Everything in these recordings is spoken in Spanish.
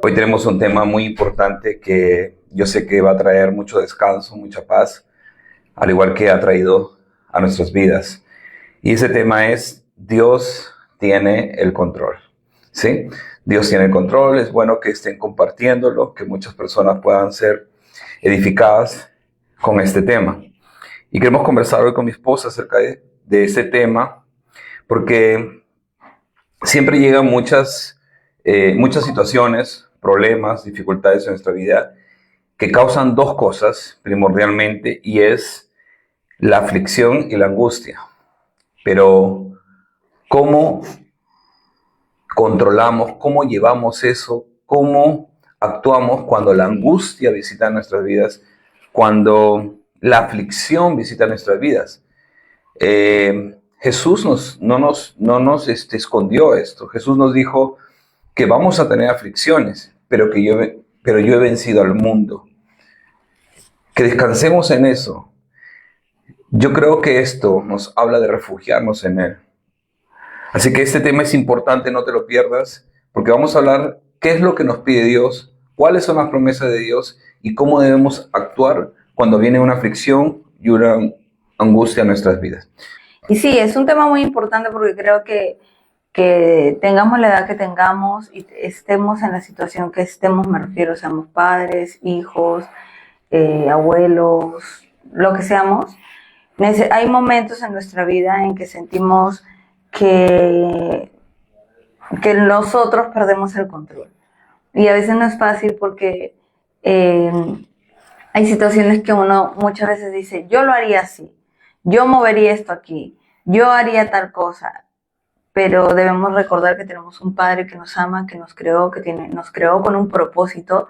Hoy tenemos un tema muy importante que yo sé que va a traer mucho descanso, mucha paz, al igual que ha traído a nuestras vidas. Y ese tema es: Dios tiene el control. ¿Sí? Dios tiene el control. Es bueno que estén compartiéndolo, que muchas personas puedan ser edificadas con este tema. Y queremos conversar hoy con mi esposa acerca de este tema, porque siempre llegan muchas situaciones, problemas, dificultades en nuestra vida que causan dos cosas primordialmente, y es la aflicción y la angustia. Pero ¿cómo controlamos, cómo llevamos eso, cómo actuamos cuando la angustia visita nuestras vidas, cuando la aflicción visita nuestras vidas? Jesús no nos escondió esto. Jesús nos dijo que vamos a tener aflicciones, pero yo he vencido al mundo. Que descansemos en eso. Yo creo que esto nos habla de refugiarnos en Él. Así que este tema es importante, no te lo pierdas, porque vamos a hablar qué es lo que nos pide Dios, cuáles son las promesas de Dios y cómo debemos actuar cuando viene una aflicción y una angustia a nuestras vidas. Y sí, es un tema muy importante porque creo que tengamos la edad que tengamos y estemos en la situación que estemos, me refiero, seamos padres, hijos, abuelos, lo que seamos, hay momentos en nuestra vida en que sentimos que nosotros perdemos el control. Y a veces no es fácil porque hay situaciones que uno muchas veces dice, yo lo haría así, yo movería esto aquí, yo haría tal cosa. Pero debemos recordar que tenemos un Padre que nos ama, que nos creó, nos creó con un propósito,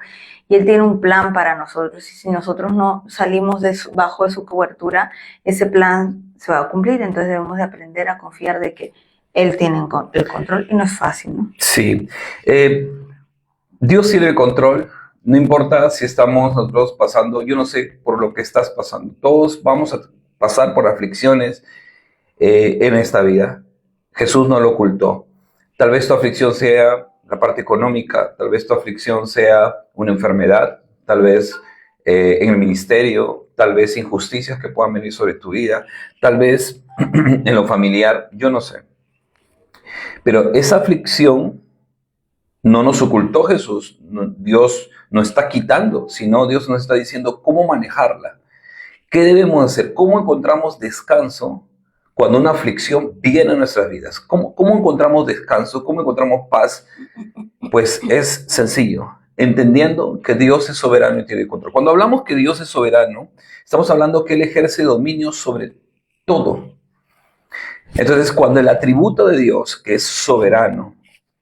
y Él tiene un plan para nosotros. Y si nosotros no salimos bajo de su cobertura, ese plan se va a cumplir. Entonces debemos de aprender a confiar de que Él tiene el control, y no es fácil, ¿no? Sí. Dios tiene el control. No importa si estamos nosotros pasando, yo no sé por lo que estás pasando. Todos vamos a pasar por aflicciones en esta vida. Jesús no lo ocultó. Tal vez tu aflicción sea la parte económica, tal vez tu aflicción sea una enfermedad, tal vez en el ministerio, tal vez injusticias que puedan venir sobre tu vida, tal vez en lo familiar, yo no sé. Pero esa aflicción no nos ocultó Jesús. Dios no está quitando, sino Dios nos está diciendo cómo manejarla. ¿Qué debemos hacer? ¿Cómo encontramos descanso cuando una aflicción viene a nuestras vidas? ¿Cómo encontramos descanso? ¿Cómo encontramos paz? Pues es sencillo, entendiendo que Dios es soberano y tiene control. Cuando hablamos que Dios es soberano, estamos hablando que Él ejerce dominio sobre todo. Entonces, cuando el atributo de Dios, que es soberano,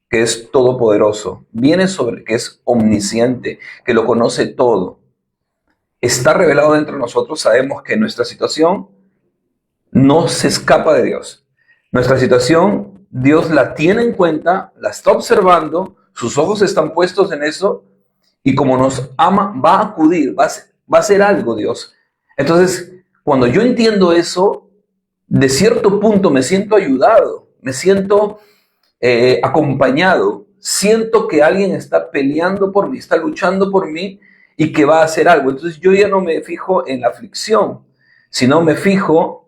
que es todopoderoso, viene sobre, que es omnisciente, que lo conoce todo, está revelado dentro de nosotros, sabemos que nuestra situación no se escapa de Dios. Nuestra situación, Dios la tiene en cuenta, la está observando, sus ojos están puestos en eso, y como nos ama, va a acudir, va a hacer algo Dios. Entonces, cuando yo entiendo eso, de cierto punto me siento ayudado, me siento acompañado, siento que alguien está peleando por mí, está luchando por mí y que va a hacer algo. Entonces yo ya no me fijo en la aflicción, sino me fijo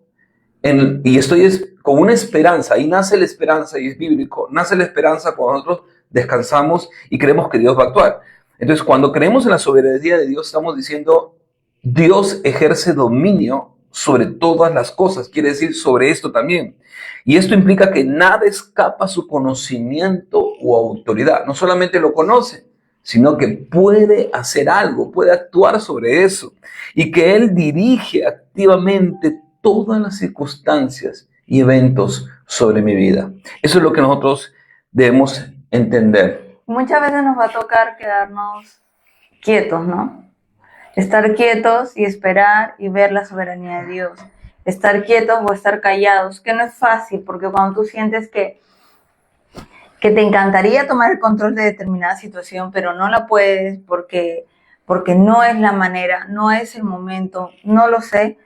y estoy con una esperanza. Ahí nace la esperanza, y es bíblico, nace la esperanza cuando nosotros descansamos y creemos que Dios va a actuar. Entonces, cuando creemos en la soberanía de Dios, estamos diciendo, Dios ejerce dominio sobre todas las cosas, quiere decir sobre esto también. Y esto implica que nada escapa a su conocimiento o autoridad. No solamente lo conoce, sino que puede hacer algo, puede actuar sobre eso. Y que Él dirige activamente todas las circunstancias y eventos sobre mi vida. Eso es lo que nosotros debemos entender. Muchas veces nos va a tocar quedarnos quietos, ¿no? Estar quietos y esperar y ver la soberanía de Dios. Estar quietos o estar callados, que no es fácil, porque cuando tú sientes que te encantaría tomar el control de determinada situación, pero no la puedes porque no es la manera, no es el momento, no lo sé,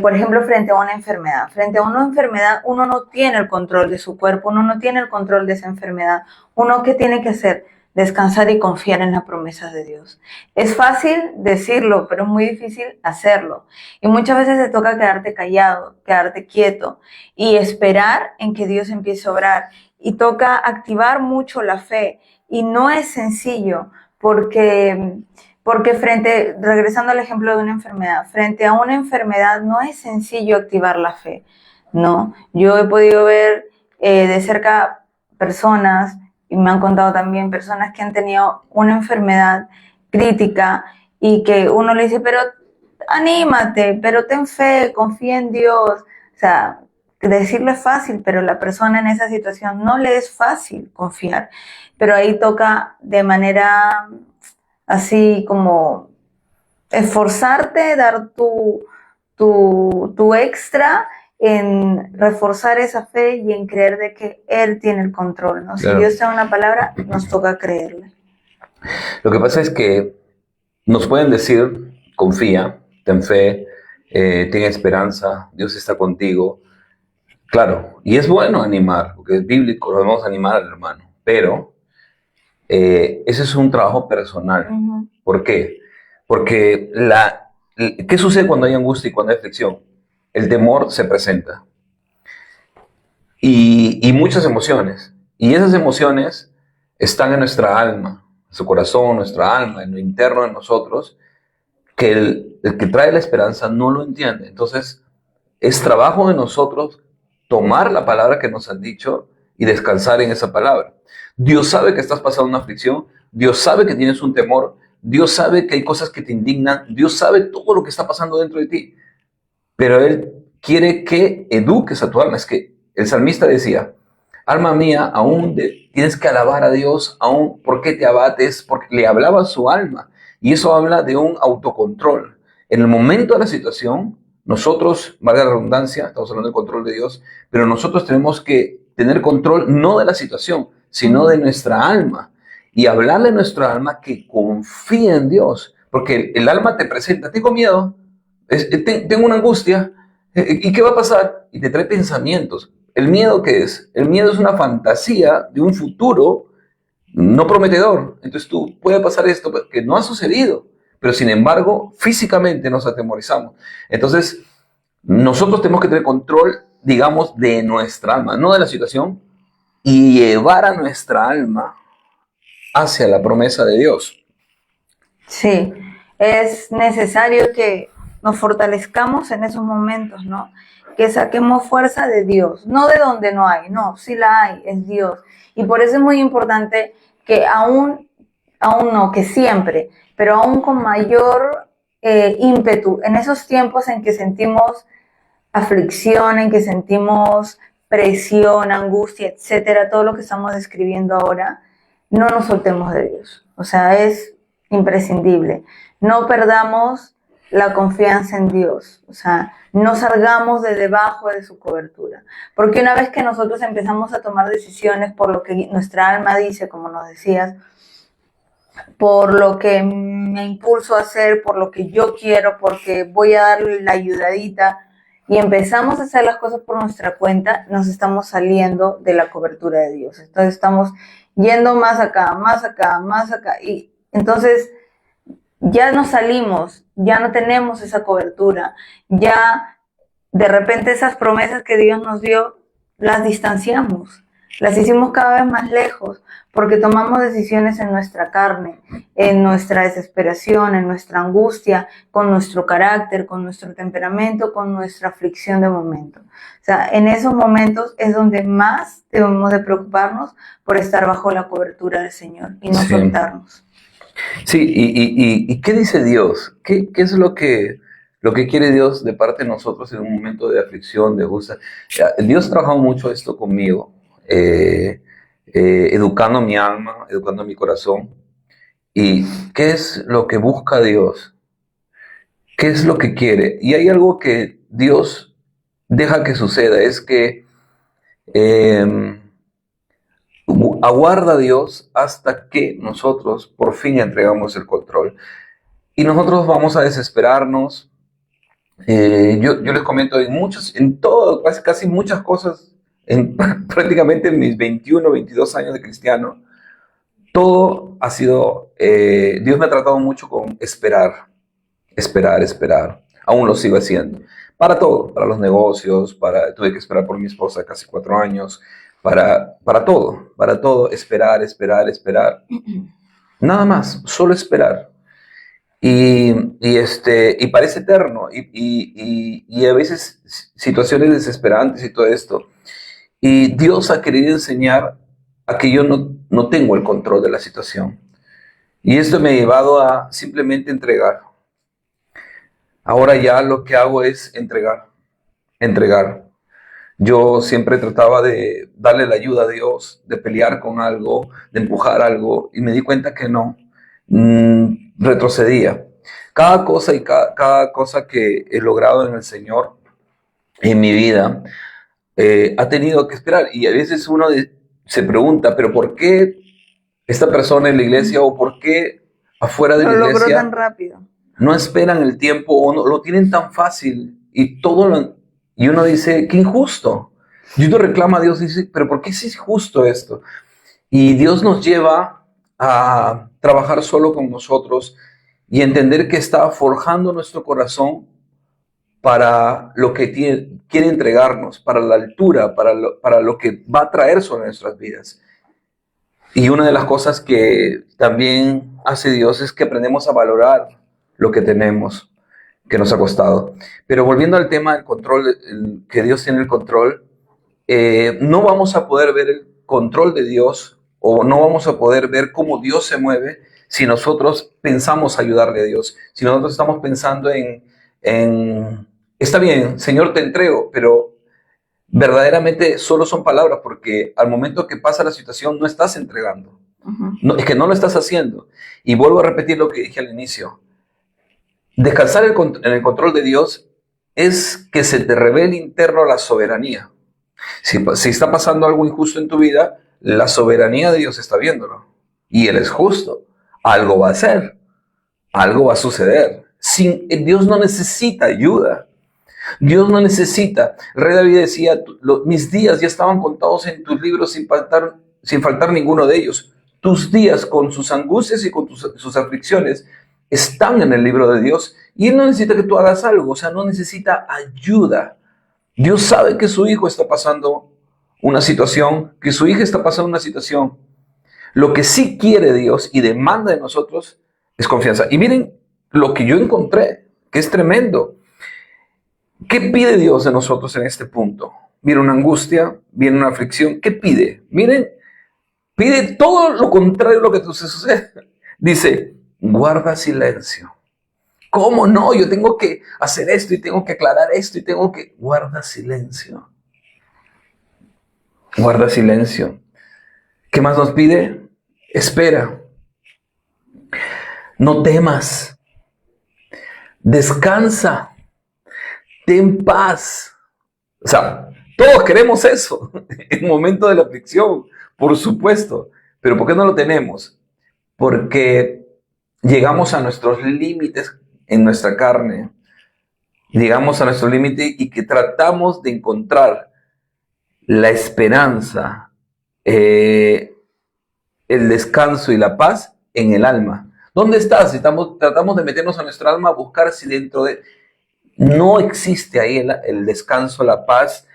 por ejemplo, frente a una enfermedad. Frente a una enfermedad, uno no tiene el control de su cuerpo, uno no tiene el control de esa enfermedad. ¿Uno qué tiene que hacer? Descansar y confiar en las promesas de Dios. Es fácil decirlo, pero es muy difícil hacerlo. Y muchas veces te toca quedarte callado, quedarte quieto y esperar en que Dios empiece a obrar. Y toca activar mucho la fe. Y no es sencillo porque regresando al ejemplo de una enfermedad, frente a una enfermedad no es sencillo activar la fe, ¿no? Yo he podido ver de cerca personas, y me han contado también personas que han tenido una enfermedad crítica y que uno le dice, pero anímate, pero ten fe, confía en Dios. O sea, decirlo es fácil, pero la persona en esa situación no le es fácil confiar. Pero ahí toca de manera así como esforzarte, dar tu extra en reforzar esa fe y en creer de que Él tiene el control, ¿no? Claro. Si Dios te da una palabra, nos toca creerle. Lo que pasa es que nos pueden decir, confía, ten fe, ten esperanza, Dios está contigo. Claro, y es bueno animar, porque es bíblico, lo debemos animar al hermano, pero ese es un trabajo personal. Uh-huh. ¿Por qué? Porque ¿qué sucede cuando hay angustia y cuando hay aflicción? El temor se presenta y muchas emociones. Y esas emociones están en nuestra alma, nuestro corazón, nuestra alma, en lo interno de nosotros, que el que trae la esperanza no lo entiende. Entonces, es trabajo de nosotros tomar la palabra que nos han dicho y descansar en esa palabra. Dios sabe que estás pasando una aflicción, Dios sabe que tienes un temor, Dios sabe que hay cosas que te indignan, Dios sabe todo lo que está pasando dentro de ti, pero Él quiere que eduques a tu alma. Es que el salmista decía, alma mía, aún tienes que alabar a Dios, aún, ¿por qué te abates? Porque le hablaba a su alma, y eso habla de un autocontrol. En el momento de la situación, nosotros, valga la redundancia, estamos hablando del control de Dios, pero nosotros tenemos que tener control no de la situación, sino de nuestra alma, y hablarle a nuestra alma que confíe en Dios, porque el alma te presenta, tengo miedo, tengo una angustia, ¿y qué va a pasar? Y te trae pensamientos. ¿El miedo qué es? El miedo es una fantasía de un futuro no prometedor. Entonces puede pasar esto que no ha sucedido, pero sin embargo, físicamente nos atemorizamos. Entonces, nosotros tenemos que tener control, digamos, de nuestra alma, no de la situación, y llevar a nuestra alma hacia la promesa de Dios. Sí, es necesario que nos fortalezcamos en esos momentos, ¿no? Que saquemos fuerza de Dios, no de donde no hay, no, sí la hay, es Dios. Y por eso es muy importante que aún no, que siempre, pero aún con mayor ímpetu, en esos tiempos en que sentimos aflicción, en que sentimos presión, angustia, etcétera, todo lo que estamos describiendo ahora, no nos soltemos de Dios. O sea, es imprescindible. No perdamos la confianza en Dios. O sea, no salgamos de debajo de su cobertura. Porque una vez que nosotros empezamos a tomar decisiones por lo que nuestra alma dice, como nos decías, por lo que me impulso a hacer, por lo que yo quiero, porque voy a darle la ayudadita, y empezamos a hacer las cosas por nuestra cuenta, nos estamos saliendo de la cobertura de Dios. Entonces estamos yendo más acá, más acá, más acá, y entonces ya nos salimos, ya no tenemos esa cobertura, ya de repente esas promesas que Dios nos dio, las distanciamos, las hicimos cada vez más lejos, porque tomamos decisiones en nuestra carne, en nuestra desesperación, en nuestra angustia, con nuestro carácter, con nuestro temperamento, con nuestra aflicción de momento. O sea, en esos momentos es donde más debemos de preocuparnos por estar bajo la cobertura del Señor y no soltarnos. Sí, ¿y qué dice Dios? ¿Qué es lo que quiere Dios de parte de nosotros en un momento de aflicción, de angustia? Dios ha trabajado mucho esto conmigo, educando mi alma, educando mi corazón. ¿Y qué es lo que busca Dios? ¿Qué es lo que quiere? Y hay algo que Dios deja que suceda, es que aguarda a Dios hasta que nosotros por fin entregamos el control. Y nosotros vamos a desesperarnos, Yo les comento en todo, casi muchas cosas, prácticamente en mis 21, 22 años de cristiano, todo ha sido, Dios me ha tratado mucho con esperar, esperar, esperar. Aún lo sigo haciendo. Para todo, para los negocios, tuve que esperar por mi esposa casi 4 años, para todo, esperar, esperar, esperar. Nada más, solo esperar. Y parece eterno, y a veces situaciones desesperantes y todo esto. Y Dios ha querido enseñar a que yo no tengo el control de la situación. Y esto me ha llevado a simplemente entregar. Ahora ya lo que hago es entregar, entregar. Yo siempre trataba de darle la ayuda a Dios, de pelear con algo, de empujar algo, y me di cuenta que no, retrocedía. Cada cosa cada cosa que he logrado en el Señor, en mi vida, ha tenido que esperar. Y a veces se pregunta, pero ¿por qué esta persona en la iglesia o por qué afuera de la Lo logró iglesia tan rápido. no esperan el tiempo o no lo tienen tan fácil y uno dice, qué injusto? Y uno reclama a Dios y dice, pero ¿por qué es injusto esto? Y Dios nos lleva a trabajar solo con nosotros y entender que está forjando nuestro corazón para lo que quiere entregarnos, para la altura, para lo que va a traer sobre nuestras vidas. Y una de las cosas que también hace Dios es que aprendemos a valorar lo que tenemos, que nos ha costado. Pero volviendo al tema del control, que Dios tiene el control, no vamos a poder ver el control de Dios o no vamos a poder ver cómo Dios se mueve si nosotros pensamos ayudarle a Dios, si nosotros estamos pensando está bien, Señor, te entrego, pero verdaderamente solo son palabras porque al momento que pasa la situación no estás entregando. No, es que no lo estás haciendo. Y vuelvo a repetir lo que dije al inicio. Descansar en el control de Dios es que se te revele interno la soberanía. Si está pasando algo injusto en tu vida, la soberanía de Dios está viéndolo. Y Él es justo. Algo va a hacer. Algo va a suceder. Dios no necesita ayuda. Dios no necesita. El rey David decía, mis días ya estaban contados en tus libros sin faltar ninguno de ellos. Tus días con sus angustias y con sus aflicciones están en el libro de Dios y Él no necesita que tú hagas algo, o sea, no necesita ayuda. Dios sabe que su hijo está pasando una situación, que su hija está pasando una situación. Lo que sí quiere Dios y demanda de nosotros es confianza. Y miren lo que yo encontré, que es tremendo. ¿Qué pide Dios de nosotros en este punto? Viene una angustia, viene una aflicción. ¿Qué pide? Miren, pide todo lo contrario a lo que te sucede. Dice, guarda silencio. ¿Cómo no? Yo tengo que hacer esto y tengo que aclarar esto y tengo que... Guarda silencio. Guarda silencio. ¿Qué más nos pide? Espera. No temas. Descansa. Ten paz. O sea, todos queremos eso en el momento de la aflicción, por supuesto. Pero ¿por qué no lo tenemos? Porque llegamos a nuestros límites en nuestra carne. Llegamos a nuestro límite y que tratamos de encontrar la esperanza, el descanso y la paz en el alma. ¿Dónde estás? Tratamos de meternos a nuestra alma a buscar si dentro de... No existe ahí el descanso, la paz,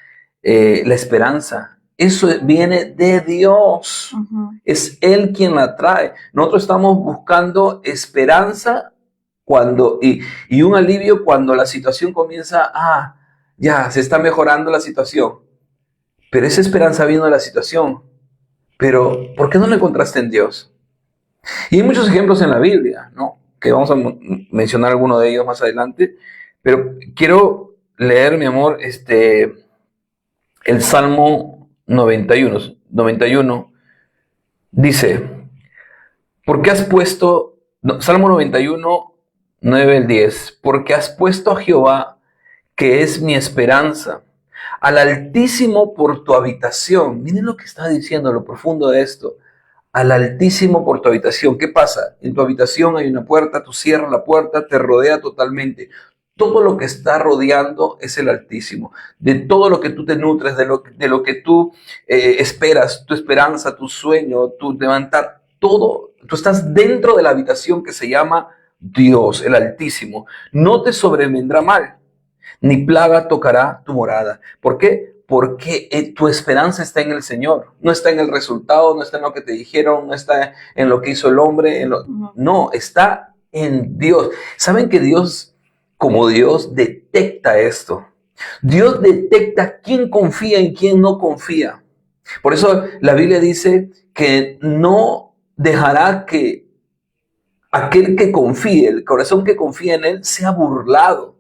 la esperanza. Eso viene de Dios. Es Él quien la trae. Nosotros estamos buscando esperanza y un alivio cuando la situación comienza, ya, se está mejorando la situación. Pero esa esperanza vino de la situación. Pero, ¿por qué no la encontraste en Dios? Y hay muchos ejemplos en la Biblia, ¿no? Que vamos a mencionar alguno de ellos más adelante. Pero quiero leer, mi amor, el Salmo 91 dice, ¿por qué has puesto, Salmo 91, 9 al 10, porque has puesto a Jehová, que es mi esperanza, al Altísimo por tu habitación? Miren lo que está diciendo, lo profundo de esto. Al Altísimo por tu habitación. ¿Qué pasa? En tu habitación hay una puerta, tú cierras la puerta, te rodea totalmente. todo lo que está rodeando es el Altísimo. De todo lo que tú te nutres, de lo que tú esperas, tu esperanza, tu sueño, tu levantar, todo, tú estás dentro de la habitación que se llama Dios, el Altísimo. No te sobrevendrá mal, ni plaga tocará tu morada. ¿Por qué? Porque tu esperanza está en el Señor. No está en el resultado, no está en lo que te dijeron, no está en lo que hizo el hombre. No, está en Dios. ¿Saben que Dios, como Dios, detecta esto? Dios detecta quién confía y quién no confía. Por eso la Biblia dice que no dejará que aquel que confíe, el corazón que confía en Él, sea burlado.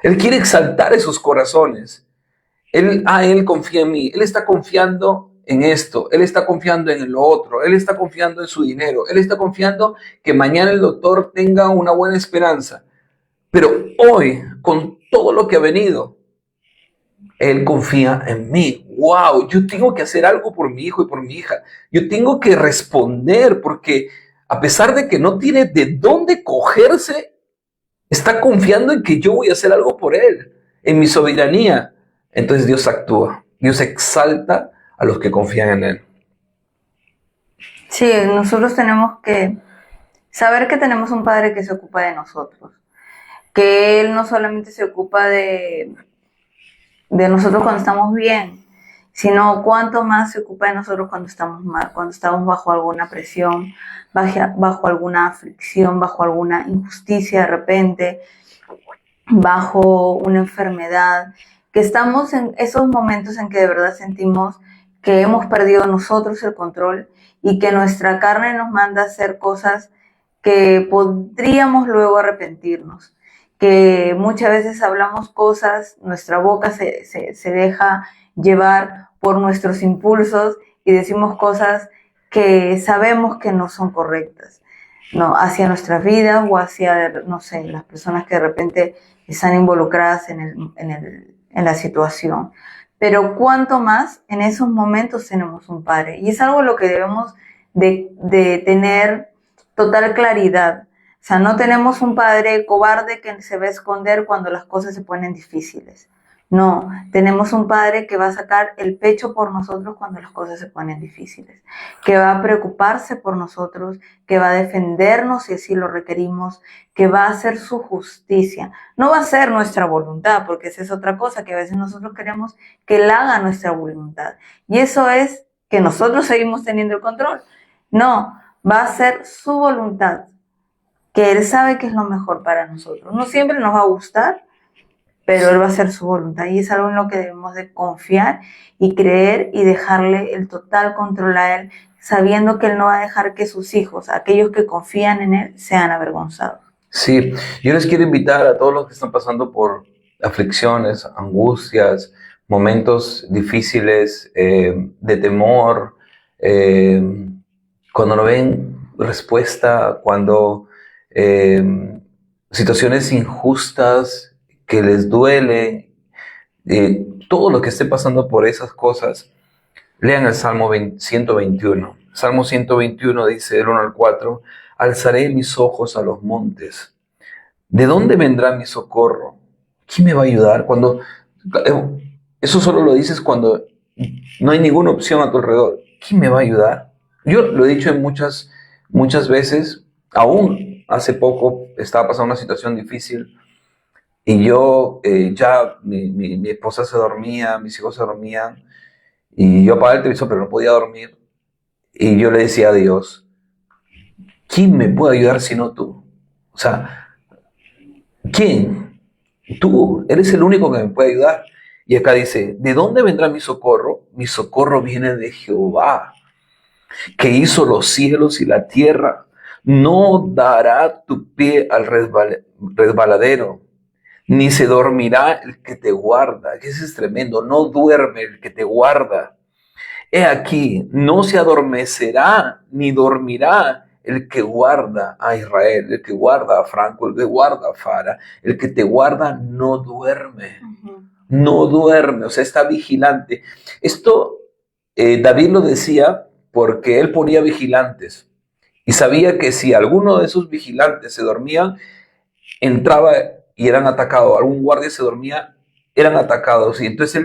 Él quiere exaltar esos corazones. Él confía en mí. Él está confiando en esto. Él está confiando en lo otro. Él está confiando en su dinero. Él está confiando que mañana el doctor tenga una buena esperanza. Pero hoy, con todo lo que ha venido, Él confía en mí. ¡Wow! Yo tengo que hacer algo por mi hijo y por mi hija. Yo tengo que responder porque a pesar de que no tiene de dónde cogerse, está confiando en que yo voy a hacer algo por él, en mi soberanía. Entonces Dios actúa. Dios exalta a los que confían en Él. Sí, nosotros tenemos que saber que tenemos un Padre que se ocupa de nosotros, que Él no solamente se ocupa de nosotros cuando estamos bien, sino cuánto más se ocupa de nosotros cuando estamos mal, cuando estamos bajo alguna presión, bajo alguna aflicción, bajo alguna injusticia de repente, bajo una enfermedad, que estamos en esos momentos en que de verdad sentimos que hemos perdido nosotros el control y que nuestra carne nos manda a hacer cosas que podríamos luego arrepentirnos, que muchas veces hablamos cosas, nuestra boca se deja llevar por nuestros impulsos y decimos cosas que sabemos que no son correctas, ¿no? Hacia nuestras vidas o hacia, no sé, las personas que de repente están involucradas en la situación. Pero cuánto más en esos momentos tenemos un Padre. Y es algo lo que debemos de tener total claridad. O sea, no tenemos un Padre cobarde que se va a esconder cuando las cosas se ponen difíciles. No, tenemos un Padre que va a sacar el pecho por nosotros cuando las cosas se ponen difíciles, que va a preocuparse por nosotros, que va a defendernos si así lo requerimos, que va a hacer su justicia. No va a ser nuestra voluntad, porque esa es otra cosa, que a veces nosotros queremos que Él haga nuestra voluntad. Y eso es que nosotros seguimos teniendo el control. No, va a ser su voluntad, que Él sabe que es lo mejor para nosotros. No siempre nos va a gustar, pero Él va a hacer su voluntad y es algo en lo que debemos de confiar y creer y dejarle el total control a Él, sabiendo que Él no va a dejar que sus hijos, aquellos que confían en Él, sean avergonzados. Sí, yo les quiero invitar a todos los que están pasando por aflicciones, angustias, momentos difíciles, de temor, cuando no ven respuesta, cuando situaciones injustas que les duele, todo lo que esté pasando por esas cosas, lean el Salmo 121. Salmo 121 dice, del 1 al 4, alzaré mis ojos a los montes. ¿De dónde vendrá mi socorro? ¿Quién me va a ayudar? Eso solo lo dices cuando no hay ninguna opción a tu alrededor. ¿Quién me va a ayudar? Yo lo he dicho en muchas veces, aún hace poco estaba pasando una situación difícil y yo mi esposa se dormía, mis hijos se dormían y yo apagaba el televisor pero no podía dormir y yo le decía a Dios, ¿quién me puede ayudar sino tú? O sea, ¿quién? Tú eres el único que me puede ayudar. Y acá dice, ¿de dónde vendrá mi socorro? Mi socorro viene de Jehová, que hizo los cielos y la tierra. No dará tu pie al resbaladero, ni se dormirá el que te guarda. Que eso es tremendo, no duerme el que te guarda. He aquí, no se adormecerá ni dormirá el que guarda a Israel, el que guarda a Franco, el que guarda a Fara, el que te guarda no duerme. No duerme, o sea, está vigilante. Esto David lo decía porque él ponía vigilantes y sabía que si alguno de esos vigilantes se dormía, entraba y eran atacados. Algún guardia se dormía, eran atacados. Y entonces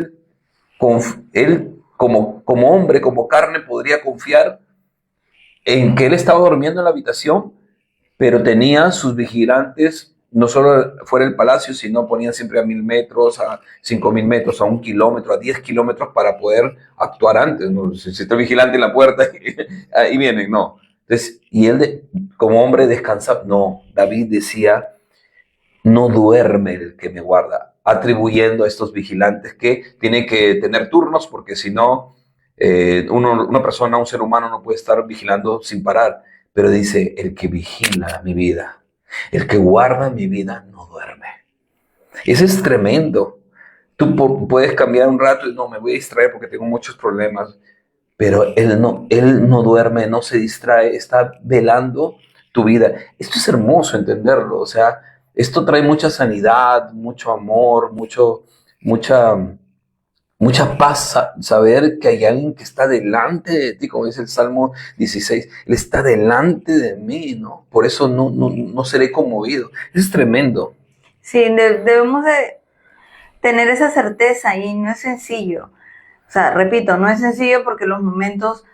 él como hombre, como carne, podría confiar en que él estaba durmiendo en la habitación, pero tenía sus vigilantes, no solo fuera del palacio, sino ponían siempre a 1000 metros, a 5000 metros, a 1 kilómetro, a 10 kilómetros para poder actuar antes. ¿No? Si está el vigilante en la puerta, ahí vienen, no. Entonces, y él como hombre descansa. No, David decía, no duerme el que me guarda, atribuyendo a estos vigilantes que tienen que tener turnos, porque si no, una persona, un ser humano no puede estar vigilando sin parar. Pero dice, el que vigila mi vida, el que guarda mi vida, no duerme. Eso es tremendo. Tú puedes cambiar un rato y no, me voy a distraer porque tengo muchos problemas, pero él no duerme, no se distrae, está velando tu vida. Esto es hermoso entenderlo, o sea, esto trae mucha sanidad, mucho amor, mucha, mucha paz, saber que hay alguien que está delante de ti, como dice el Salmo 16, Él está delante de mí, ¿no? Por eso no seré conmovido. Eso es tremendo. Sí, debemos de tener esa certeza y no es sencillo. O sea, repito, no es sencillo porque los momentos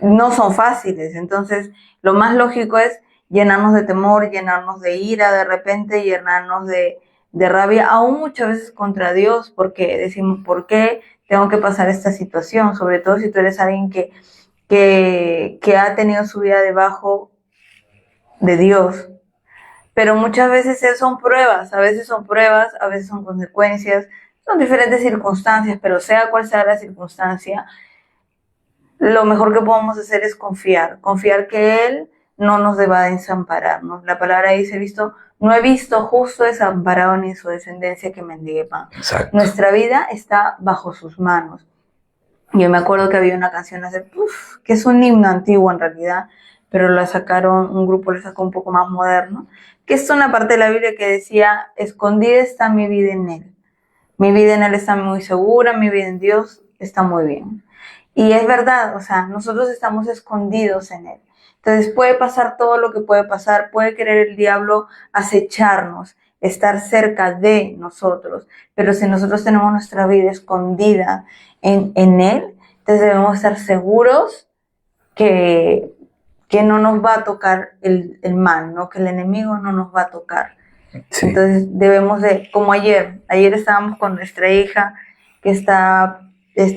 no son fáciles. Entonces, lo más lógico es llenarnos de temor, llenarnos de ira de repente, llenarnos de rabia, aún muchas veces contra Dios, porque decimos, ¿por qué tengo que pasar esta situación? Sobre todo si tú eres alguien que ha tenido su vida debajo de Dios. Pero muchas veces son pruebas, a veces son pruebas, a veces son consecuencias, son diferentes circunstancias, pero sea cual sea la circunstancia, lo mejor que podemos hacer es confiar que Él no nos deba desampararnos. La palabra dice, no he visto justo desamparado ni su descendencia que mendigue pan. Exacto. Nuestra vida está bajo sus manos. Yo me acuerdo que había una canción que es un himno antiguo en realidad, pero un grupo lo sacó un poco más moderno, que es una parte de la Biblia que decía, escondida está mi vida en Él. Mi vida en Él está muy segura, mi vida en Dios está muy bien. Y es verdad, o sea, nosotros estamos escondidos en Él. Entonces puede pasar todo lo que puede pasar, puede querer el diablo acecharnos, estar cerca de nosotros, pero si nosotros tenemos nuestra vida escondida en Él, entonces debemos estar seguros que no nos va a tocar el mal, ¿no? Que el enemigo no nos va a tocar. Sí. Entonces debemos como ayer estábamos con nuestra hija que está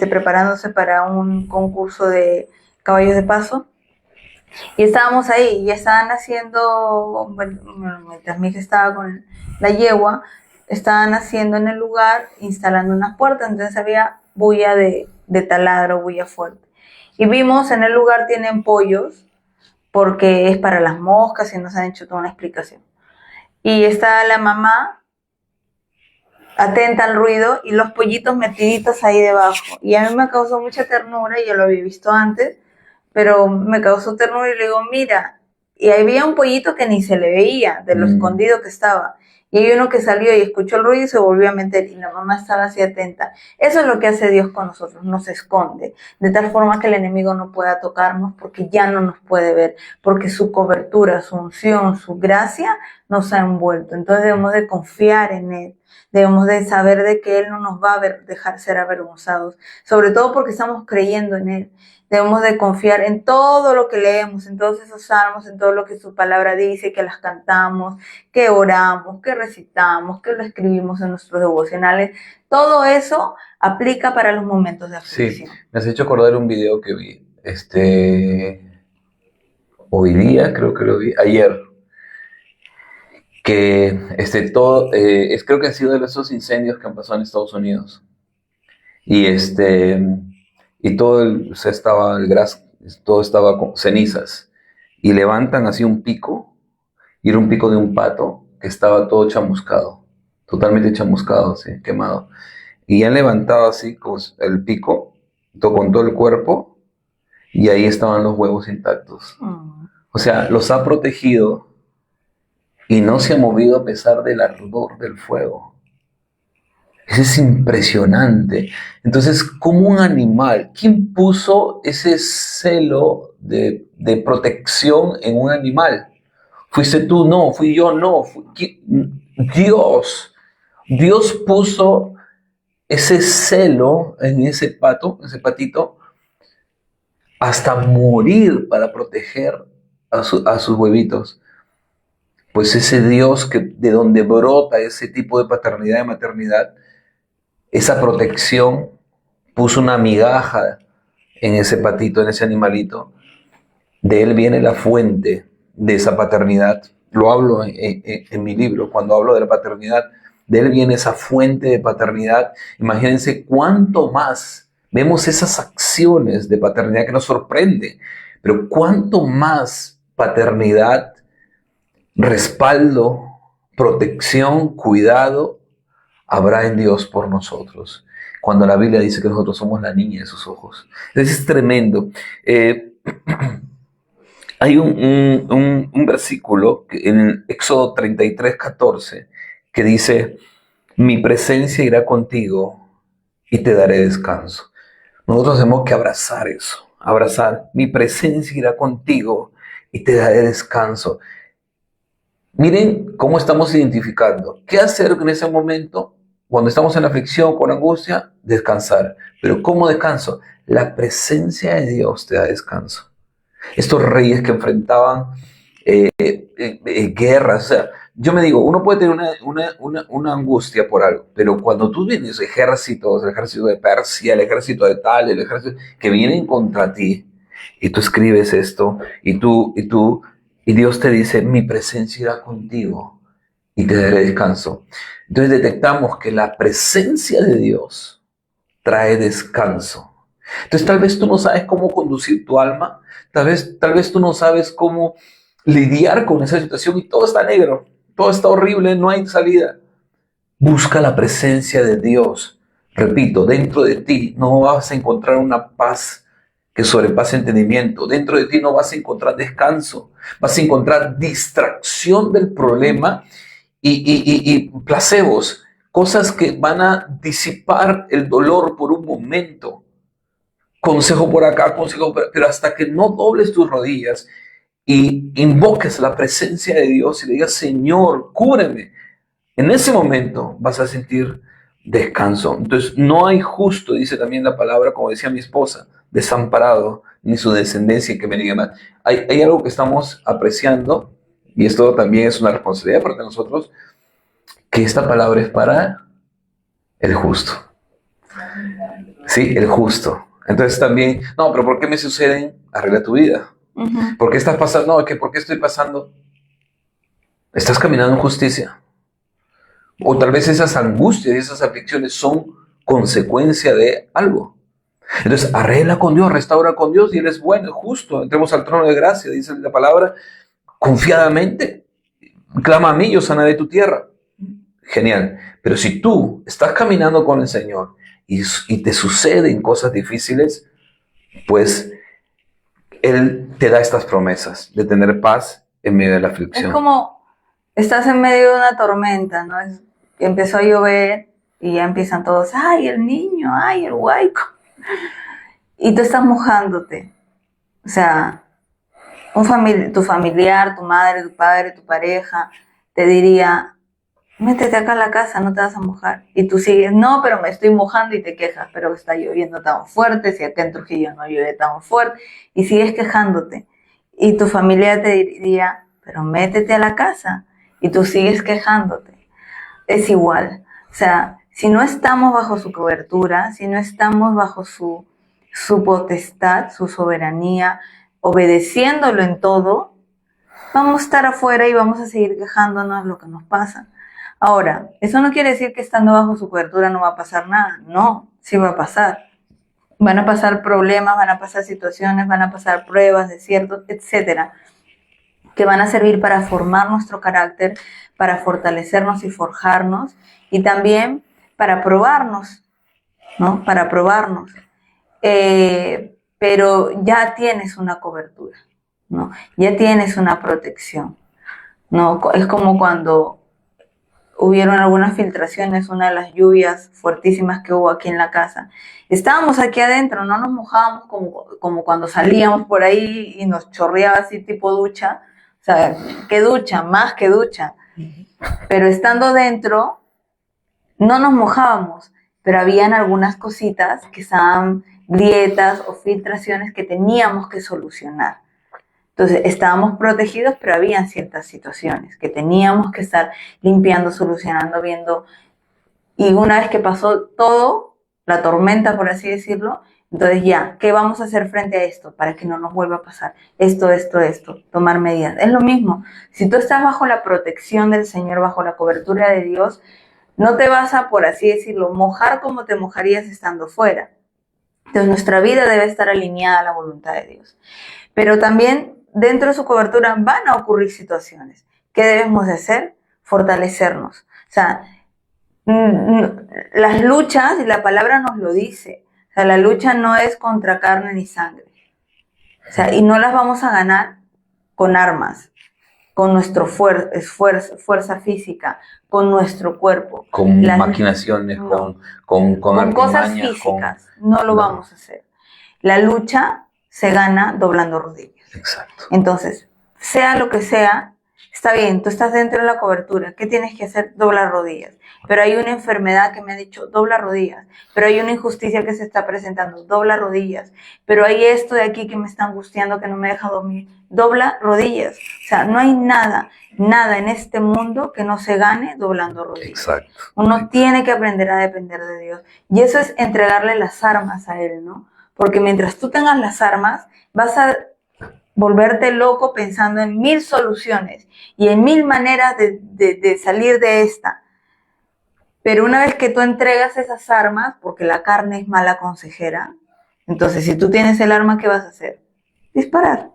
preparándose para un concurso de caballos de paso y estábamos ahí y estaban haciendo, bueno, mientras mi hija estaba con la yegua, estaban haciendo en el lugar, instalando unas puertas, entonces había bulla de taladro, bulla fuerte. Y vimos en el lugar tienen pollos porque es para las moscas y nos han hecho toda una explicación. Y está la mamá atenta al ruido y los pollitos metiditos ahí debajo. Y a mí me causó mucha ternura, yo lo había visto antes, pero me causó ternura y le digo, mira, y había un pollito que ni se le veía de lo escondido que estaba. Y hay uno que salió y escuchó el ruido y se volvió a meter y la mamá estaba así atenta. Eso es lo que hace Dios con nosotros, nos esconde, de tal forma que el enemigo no pueda tocarnos porque ya no nos puede ver, porque su cobertura, su unción, su gracia nos ha envuelto. Entonces debemos de confiar en Él. Debemos de saber de que Él no nos va a dejar ser avergonzados, sobre todo porque estamos creyendo en Él. Debemos de confiar en todo lo que leemos, en todos esos salmos, en todo lo que su palabra dice, que las cantamos, que oramos, que recitamos, que lo escribimos en nuestros devocionales. Todo eso aplica para los momentos de aflicción. Sí, me has hecho acordar un video que vi, hoy día, creo que lo vi, ayer, que creo que ha sido de esos incendios que han pasado en Estados Unidos. Y todo estaba con cenizas. Y levantan así un pico, y era un pico de un pato que estaba todo chamuscado, totalmente chamuscado, así, quemado. Y han levantado así con el pico, con todo el cuerpo, y ahí estaban los huevos intactos. O sea, los ha protegido y no se ha movido a pesar del ardor del fuego. Eso es impresionante. Entonces, como un animal, ¿quién puso ese celo de protección en un animal? ¿Fuiste tú? No. ¿Fui yo? No. Dios. Dios puso ese celo en ese patito, hasta morir para proteger a sus huevitos. Pues ese Dios de donde brota ese tipo de paternidad y maternidad, esa protección, puso una migaja en ese patito, en ese animalito. De él viene la fuente de esa paternidad. Lo hablo en mi libro, cuando hablo de la paternidad. De él viene esa fuente de paternidad. Imagínense cuánto más vemos esas acciones de paternidad que nos sorprende, pero cuánto más paternidad, respaldo, protección, cuidado habrá en Dios por nosotros, cuando la Biblia dice que nosotros somos la niña de sus ojos. Entonces es tremendo. Hay un versículo en Éxodo 33:14 que dice: mi presencia irá contigo y te daré descanso. Nosotros tenemos que abrazar eso, abrazar. Mi presencia irá contigo y te daré descanso. Miren cómo estamos identificando. ¿Qué hacer en ese momento? Cuando estamos en la aflicción, con angustia, descansar. Pero ¿cómo descanso? La presencia de Dios te da descanso. Estos reyes que enfrentaban guerras, o sea, yo me digo, uno puede tener una angustia por algo, pero cuando tú vienes ejércitos, el ejército de Persia, el ejército de tal, el ejército que vienen contra ti, y tú escribes esto, y Dios te dice: mi presencia irá contigo y te daré descanso. Entonces detectamos que la presencia de Dios trae descanso. Entonces tal vez tú no sabes cómo conducir tu alma, tal vez tú no sabes cómo lidiar con esa situación y todo está negro, todo está horrible, no hay salida. Busca la presencia de Dios. Repito, dentro de ti no vas a encontrar una paz que sobrepase entendimiento. Dentro de ti no vas a encontrar descanso. Vas a encontrar distracción del problema y placebos, cosas que van a disipar el dolor por un momento. Consejo por acá, consejo por acá, pero hasta que no dobles tus rodillas y invoques la presencia de Dios y le digas: Señor, cúbreme, en ese momento vas a sentir descanso. Entonces, no hay justo, dice también la palabra, como decía mi esposa, desamparado, ni su descendencia que me diga más. Hay algo que estamos apreciando, y esto también es una responsabilidad para nosotros, que esta palabra es para el justo. Sí, el justo. Entonces también, no, pero ¿por qué me suceden? Arregla tu vida. Ujú. ¿Por qué estás pasando? No, ¿por qué estoy pasando? Estás caminando en justicia. O tal vez esas angustias y esas aflicciones son consecuencia de algo. Entonces, arregla con Dios, restaura con Dios, y Él es bueno, es justo. Entremos al trono de gracia, dice la palabra, confiadamente. Clama a mí, yo sanaré tu tierra. Genial. Pero si tú estás caminando con el Señor y te suceden cosas difíciles, pues Él te da estas promesas de tener paz en medio de la Es aflicción. como estás en medio de una tormenta, ¿no? Empezó a llover y ya empiezan todos: ¡ay, el niño! ¡Ay, el huaico! Y tú estás mojándote. O sea, tu familiar, tu madre, tu padre, tu pareja, te diría: métete acá a la casa, no te vas a mojar. Y tú sigues: no, pero me estoy mojando, y te quejas, pero está lloviendo tan fuerte, si acá en Trujillo no llueve tan fuerte, y sigues quejándote. Y tu familia te diría: pero métete a la casa, y tú sigues quejándote. Es igual. O sea, si no estamos bajo su cobertura, si no estamos bajo su potestad, su soberanía, obedeciéndolo en todo, vamos a estar afuera y vamos a seguir quejándonos de lo que nos pasa. Ahora, eso no quiere decir que estando bajo su cobertura no va a pasar nada. No, sí va a pasar. Van a pasar problemas, van a pasar situaciones, van a pasar pruebas, desiertos, etcétera, que van a servir para formar nuestro carácter, para fortalecernos y forjarnos, y también para probarnos, ¿no? Para probarnos. Pero ya tienes una cobertura, ¿no? Ya tienes una protección, ¿no? Es como cuando hubieron algunas filtraciones, una de las lluvias fuertísimas que hubo aquí en la casa. Estábamos aquí adentro, no nos mojábamos como cuando salíamos por ahí y nos chorreaba así tipo ducha. O sea, que ducha, más que ducha. Pero estando dentro, no nos mojábamos, pero habían algunas cositas que estaban grietas o filtraciones que teníamos que solucionar. Entonces, estábamos protegidos, pero habían ciertas situaciones que teníamos que estar limpiando, solucionando, viendo. Y una vez que pasó todo, la tormenta, por así decirlo, entonces ya, ¿qué vamos a hacer frente a esto para que no nos vuelva a pasar? Esto, tomar medidas. Es lo mismo. Si tú estás bajo la protección del Señor, bajo la cobertura de Dios, no te vas a, por así decirlo, mojar como te mojarías estando fuera. Entonces, nuestra vida debe estar alineada a la voluntad de Dios. Pero también, dentro de su cobertura, van a ocurrir situaciones. ¿Qué debemos de hacer? Fortalecernos. O sea, las luchas, y la palabra nos lo dice, o sea, la lucha no es contra carne ni sangre. O sea, y no las vamos a ganar con armas, con nuestra fuerza física, con nuestro cuerpo. Con maquinaciones, no, con cosas físicas, no lo vamos a hacer. La lucha se gana doblando rodillas. Exacto. Entonces, sea lo que sea, está bien, tú estás dentro de la cobertura, ¿qué tienes que hacer? Doblar rodillas. Pero hay una enfermedad que me ha dicho, dobla rodillas. Pero hay una injusticia que se está presentando, dobla rodillas. Pero hay esto de aquí que me está angustiando, que no me deja dormir, dobla rodillas. O sea, no hay nada en este mundo que no se gane doblando rodillas. Exacto. Uno tiene que aprender a depender de Dios. Y eso es entregarle las armas a Él, ¿no? Porque mientras tú tengas las armas, vas a volverte loco pensando en 1000 soluciones y en 1000 maneras de salir de esta. Pero una vez que tú entregas esas armas, porque la carne es mala consejera, entonces si tú tienes el arma, ¿qué vas a hacer? Disparar.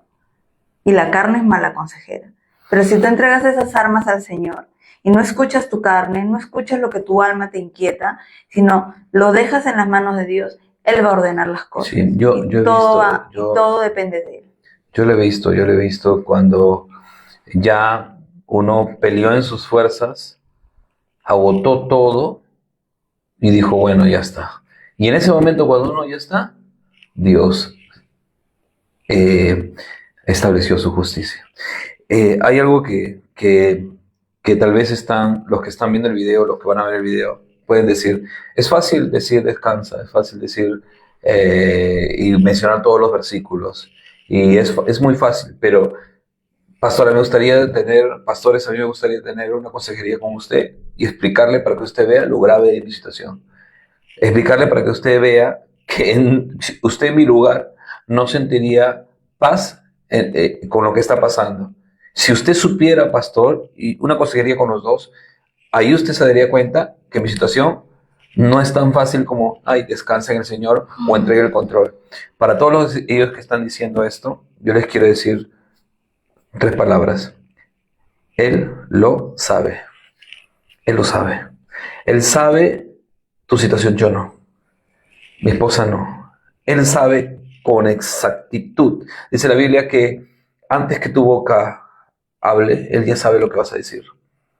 Y la carne es mala consejera. Pero si tú entregas esas armas al Señor y no escuchas tu carne, no escuchas lo que tu alma te inquieta, sino lo dejas en las manos de Dios, Él va a ordenar las cosas. Sí, todo depende de Él. Yo lo he visto cuando ya uno peleó en sus fuerzas, agotó todo y dijo, bueno, ya está. Y en ese momento, cuando uno ya está, Dios estableció su justicia. Hay algo que tal vez los que están viendo el video, los que van a ver el video, pueden decir, es fácil decir descansa, es fácil decir y mencionar todos los versículos. Y es muy fácil, pero pastores, a mí me gustaría tener una consejería con usted y explicarle para que usted vea lo grave de mi situación. Explicarle para que usted vea que usted en mi lugar no sentiría paz con lo que está pasando. Si usted supiera, pastor, y una consejería con los dos, ahí usted se daría cuenta que mi situación no es tan fácil como, ay, descansa en el Señor o entregue el control. Para todos ellos que están diciendo esto, yo les quiero decir 3 palabras. Él lo sabe. Él lo sabe. Él sabe tu situación, yo no. Mi esposa no. Él sabe con exactitud. Dice la Biblia que antes que tu boca hable, Él ya sabe lo que vas a decir.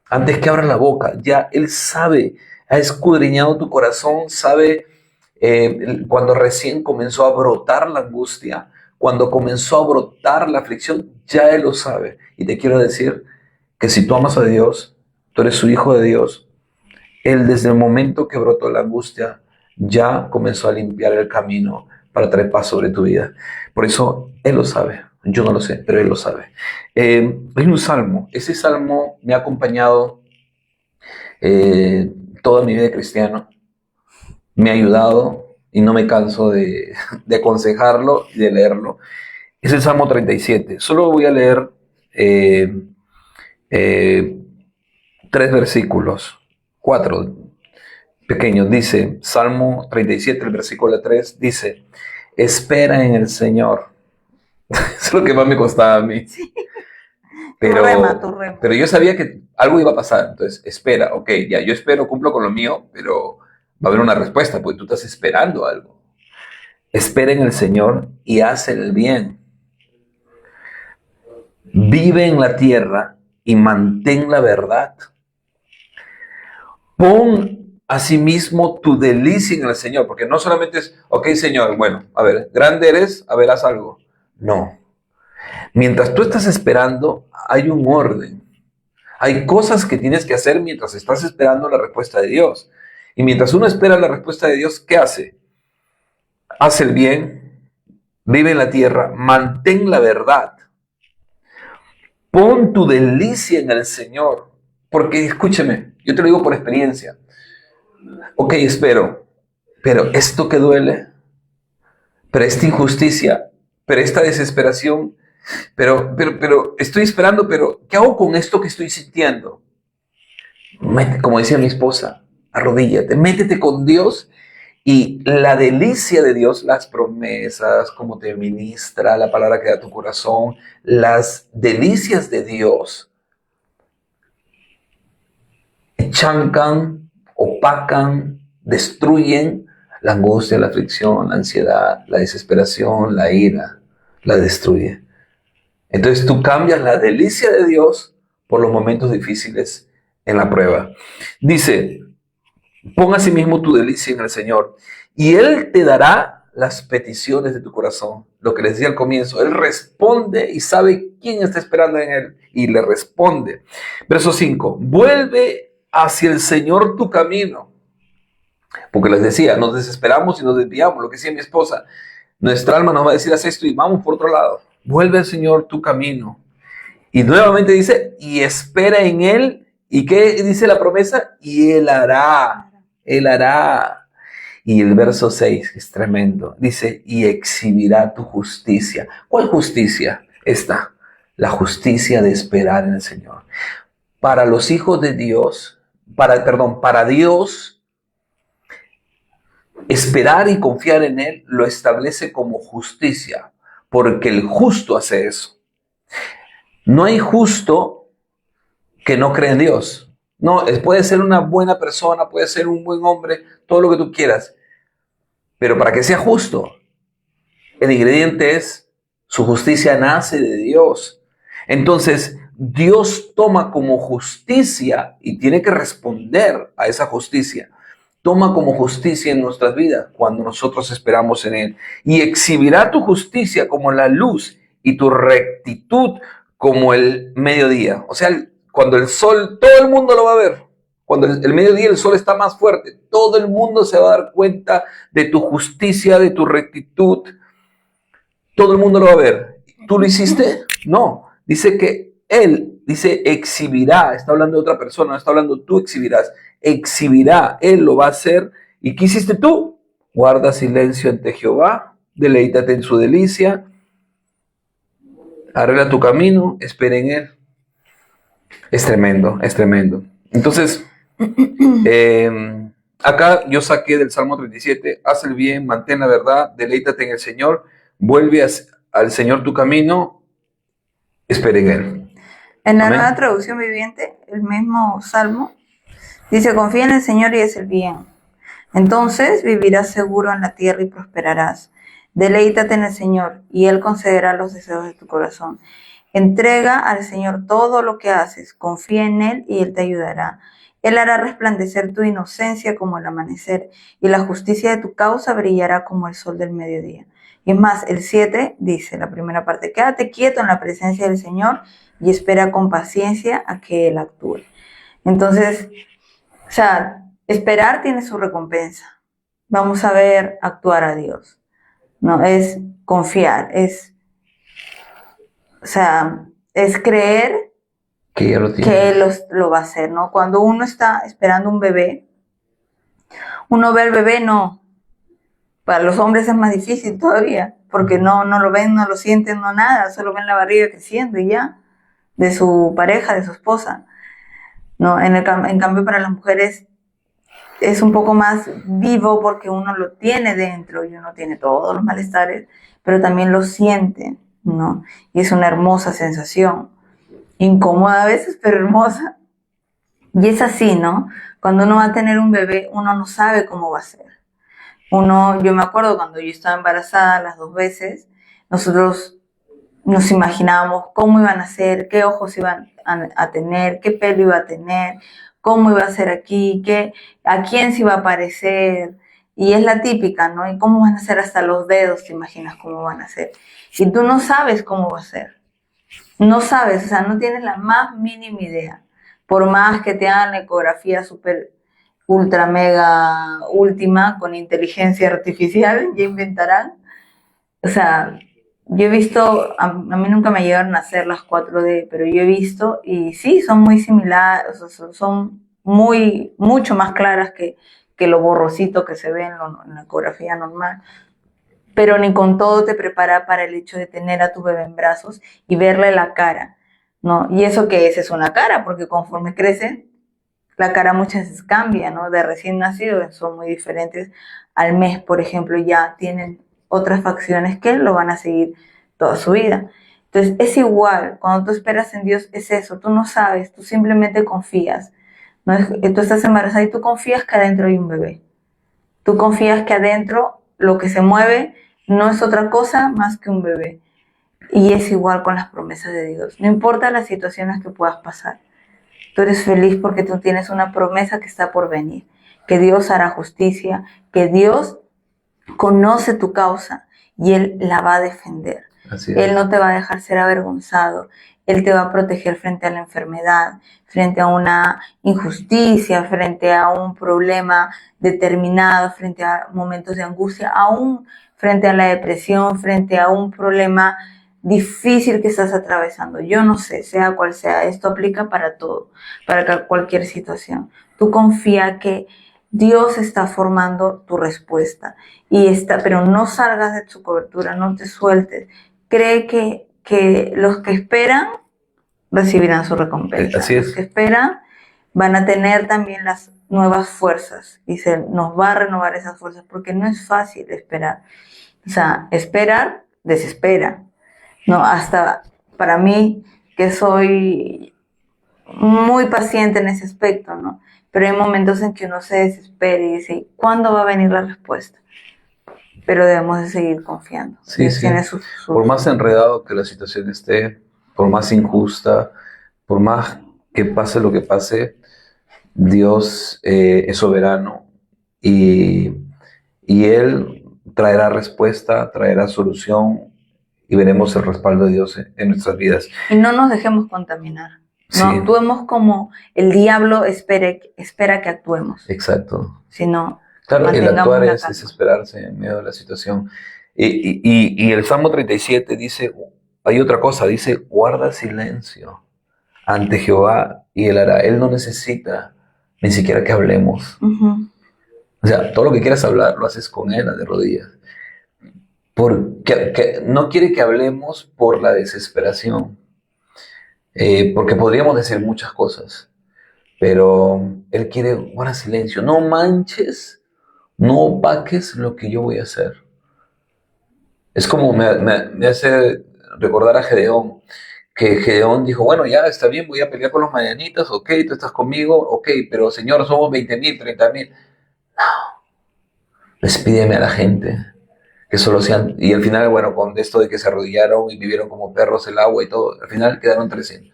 Antes que abras la boca, ya Él sabe, ha escudriñado tu corazón, sabe cuando recién comenzó a brotar la angustia, cuando comenzó a brotar la aflicción, ya Él lo sabe. Y te quiero decir que si tú amas a Dios, tú eres su hijo de Dios, Él desde el momento que brotó la angustia, ya comenzó a limpiar el camino para traer paz sobre tu vida. Por eso Él lo sabe. Yo no lo sé, pero Él lo sabe. Hay un salmo. Ese salmo me ha acompañado toda mi vida de cristiano. Me ha ayudado y no me canso de aconsejarlo y de leerlo. Es el Salmo 37. Solo voy a leer 3 versículos, 4 pequeños. Dice, Salmo 37, el versículo 3, dice, espera en el Señor. Eso es lo que más me costaba a mí. Sí. Pero, Tu rema. pero yo sabía que algo iba a pasar. Entonces, espera, ok, ya, yo espero, cumplo con lo mío, pero va a haber una respuesta, porque tú estás esperando algo. Espera en el Señor y haz el bien. Vive en la tierra y mantén la verdad. Pon asimismo tu delicia en el Señor, porque no solamente es, ok, Señor, bueno, a ver, grande eres, a ver, haz algo. No. Mientras tú estás esperando, hay un orden. Hay cosas que tienes que hacer mientras estás esperando la respuesta de Dios. Y mientras uno espera la respuesta de Dios, ¿qué hace? Hace el bien, vive en la tierra, mantén la verdad. Pon tu delicia en el Señor. Porque escúcheme, yo te lo digo por experiencia. Ok, espero, pero esto que duele, pero esta injusticia, pero esta desesperación, pero estoy esperando, pero ¿qué hago con esto que estoy sintiendo? Como decía mi esposa, arrodíllate, métete con Dios y la delicia de Dios, las promesas, cómo te ministra, la palabra que da tu corazón, las delicias de Dios chancan, opacan, destruyen la angustia, la aflicción, la ansiedad, la desesperación, la ira, la destruye. Entonces tú cambias la delicia de Dios por los momentos difíciles en la prueba. Dice, pon asimismo tu delicia en el Señor y Él te dará las peticiones de tu corazón. Lo que les decía al comienzo, Él responde y sabe quién está esperando en Él y le responde. Verso 5, vuelve hacia el Señor tu camino. Porque les decía, nos desesperamos y nos desviamos, lo que decía mi esposa. Nuestra alma nos va a decir, haz esto y vamos por otro lado. Vuelve al Señor tu camino. Y nuevamente dice, y espera en Él. ¿Y qué dice la promesa? Y Él hará. Él hará. Y el verso 6 es tremendo. Dice, y exhibirá tu justicia. ¿Cuál justicia? Esta. La justicia de esperar en el Señor. Para los hijos de Dios, para Dios, esperar y confiar en Él lo establece como justicia. Porque el justo hace eso. No hay justo que no cree en Dios. No, puede ser una buena persona, puede ser un buen hombre, todo lo que tú quieras. Pero para que sea justo, el ingrediente es su justicia nace de Dios. Entonces, Dios toma como justicia y tiene que responder a esa justicia. Toma como justicia en nuestras vidas cuando nosotros esperamos en Él. Y exhibirá tu justicia como la luz y tu rectitud como el mediodía. O sea, cuando el sol, todo el mundo lo va a ver. Cuando el mediodía el sol está más fuerte, todo el mundo se va a dar cuenta de tu justicia, de tu rectitud. Todo el mundo lo va a ver. ¿Tú lo hiciste? No. Dice que Él, dice, exhibirá. Está hablando de otra persona, no está hablando tú exhibirás. Exhibirá, Él lo va a hacer. ¿Y qué hiciste tú? Guarda silencio ante Jehová, deleítate en su delicia, arregla tu camino, espera en Él. Es tremendo, es tremendo. Entonces, acá yo saqué del Salmo 37, haz el bien, mantén la verdad, deleítate en el Señor, vuelve al Señor tu camino, espera en Él. En la Amén. Nueva Traducción Viviente, el mismo Salmo, dice, confía en el Señor y haz el bien. Entonces vivirás seguro en la tierra y prosperarás. Deleítate en el Señor y Él concederá los deseos de tu corazón. Entrega al Señor todo lo que haces, confía en Él y Él te ayudará. Él hará resplandecer tu inocencia como el amanecer y la justicia de tu causa brillará como el sol del mediodía. Y es más, el 7 dice, la primera parte, quédate quieto en la presencia del Señor y espera con paciencia a que Él actúe. Entonces, o sea, esperar tiene su recompensa. Vamos a ver actuar a Dios. No, es confiar, es creer Que ya lo tiene. que Él lo va a hacer, ¿no? Cuando uno está esperando un bebé, uno ve al bebé, no. Para los hombres es más difícil todavía, porque no lo ven, no lo sienten, no nada, solo ven la barriga creciendo y ya, de su pareja, de su esposa. No, en cambio para las mujeres es un poco más vivo porque uno lo tiene dentro y uno tiene todos los malestares, pero también lo siente, ¿no? Y es una hermosa sensación, incómoda a veces, pero hermosa. Y es así, ¿no? Cuando uno va a tener un bebé, uno no sabe cómo va a ser. Yo me acuerdo cuando yo estaba embarazada las 2 veces, nosotros nos imaginábamos cómo iban a ser, qué ojos iban a tener, qué pelo iba a tener, cómo iba a ser aquí, a quién se iba a parecer. y es la típica, ¿no? ¿Y cómo van a ser hasta los dedos? ¿Te imaginas cómo van a ser? Y tú no sabes cómo va a ser. No sabes, o sea, no tienes la más mínima idea. Por más que te hagan la ecografía súper, ultra, mega, última, con inteligencia artificial, ya inventarán. O sea, yo he visto, a mí nunca me llegaron a hacer las 4D, pero yo he visto y sí, son muy similares, o sea, son mucho más claras que lo borrosito que se ve en la ecografía normal. Pero ni con todo te prepara para el hecho de tener a tu bebé en brazos y verle la cara, ¿no? Y eso que es una cara, porque conforme crecen, la cara muchas veces cambia, ¿no? De recién nacido son muy diferentes. Al mes, por ejemplo, ya tienen otras facciones que lo van a seguir toda su vida. Entonces, es igual, cuando tú esperas en Dios, es eso, tú no sabes, tú simplemente confías, ¿no? Tú estás embarazada y tú confías que adentro hay un bebé. Tú confías que adentro lo que se mueve no es otra cosa más que un bebé. Y es igual con las promesas de Dios. No importa las situaciones que puedas pasar. Tú eres feliz porque tú tienes una promesa que está por venir. Que Dios hará justicia, que Dios conoce tu causa y Él la va a defender. Así es. Él no te va a dejar ser avergonzado. Él te va a proteger frente a la enfermedad, frente a una injusticia, frente a un problema determinado, frente a momentos de angustia, aún frente a la depresión, frente a un problema difícil que estás atravesando. Yo no sé, sea cual sea, esto aplica para todo, para cualquier situación. Tú confía que Dios está formando tu respuesta pero no salgas de tu cobertura, no te sueltes. Cree que los que esperan recibirán su recompensa. Así es. Los que esperan van a tener también las nuevas fuerzas y se nos va a renovar esas fuerzas porque no es fácil esperar. O sea, esperar desespera, ¿no? Hasta para mí, que soy muy paciente en ese aspecto, ¿no? Pero hay momentos en que uno se desespera y dice, ¿cuándo va a venir la respuesta? Pero debemos de seguir confiando. Sí, Dios sí. tiene Por más enredado que la situación esté, por más injusta, por más que pase lo que pase, Dios es soberano y Él traerá respuesta, traerá solución y veremos el respaldo de Dios en nuestras vidas. Y no nos dejemos contaminar. No Sí. actuemos como el diablo espera que actuemos. Exacto. Sino Claro, el mantengamos actuar la es calma. desesperarse en medio de la situación. Y el Salmo 37 dice, hay otra cosa, dice, guarda silencio ante Jehová y Él hará. Él no necesita ni siquiera que hablemos. Ujú. O sea, todo lo que quieras hablar lo haces con Él de rodillas. Porque no quiere que hablemos por la desesperación. Porque podríamos decir muchas cosas, pero Él quiere guarda silencio. No manches, no opaques lo que yo voy a hacer. Es como me hace recordar a Gedeón, que Gedeón dijo, bueno, ya está bien, voy a pelear con los madianitas, ok, tú estás conmigo, ok, pero Señor, somos 20,000, 30,000. Despídeme a la gente, que solo sean, y al final, bueno, con esto de que se arrodillaron y vivieron como perros el agua y todo, al final quedaron 300.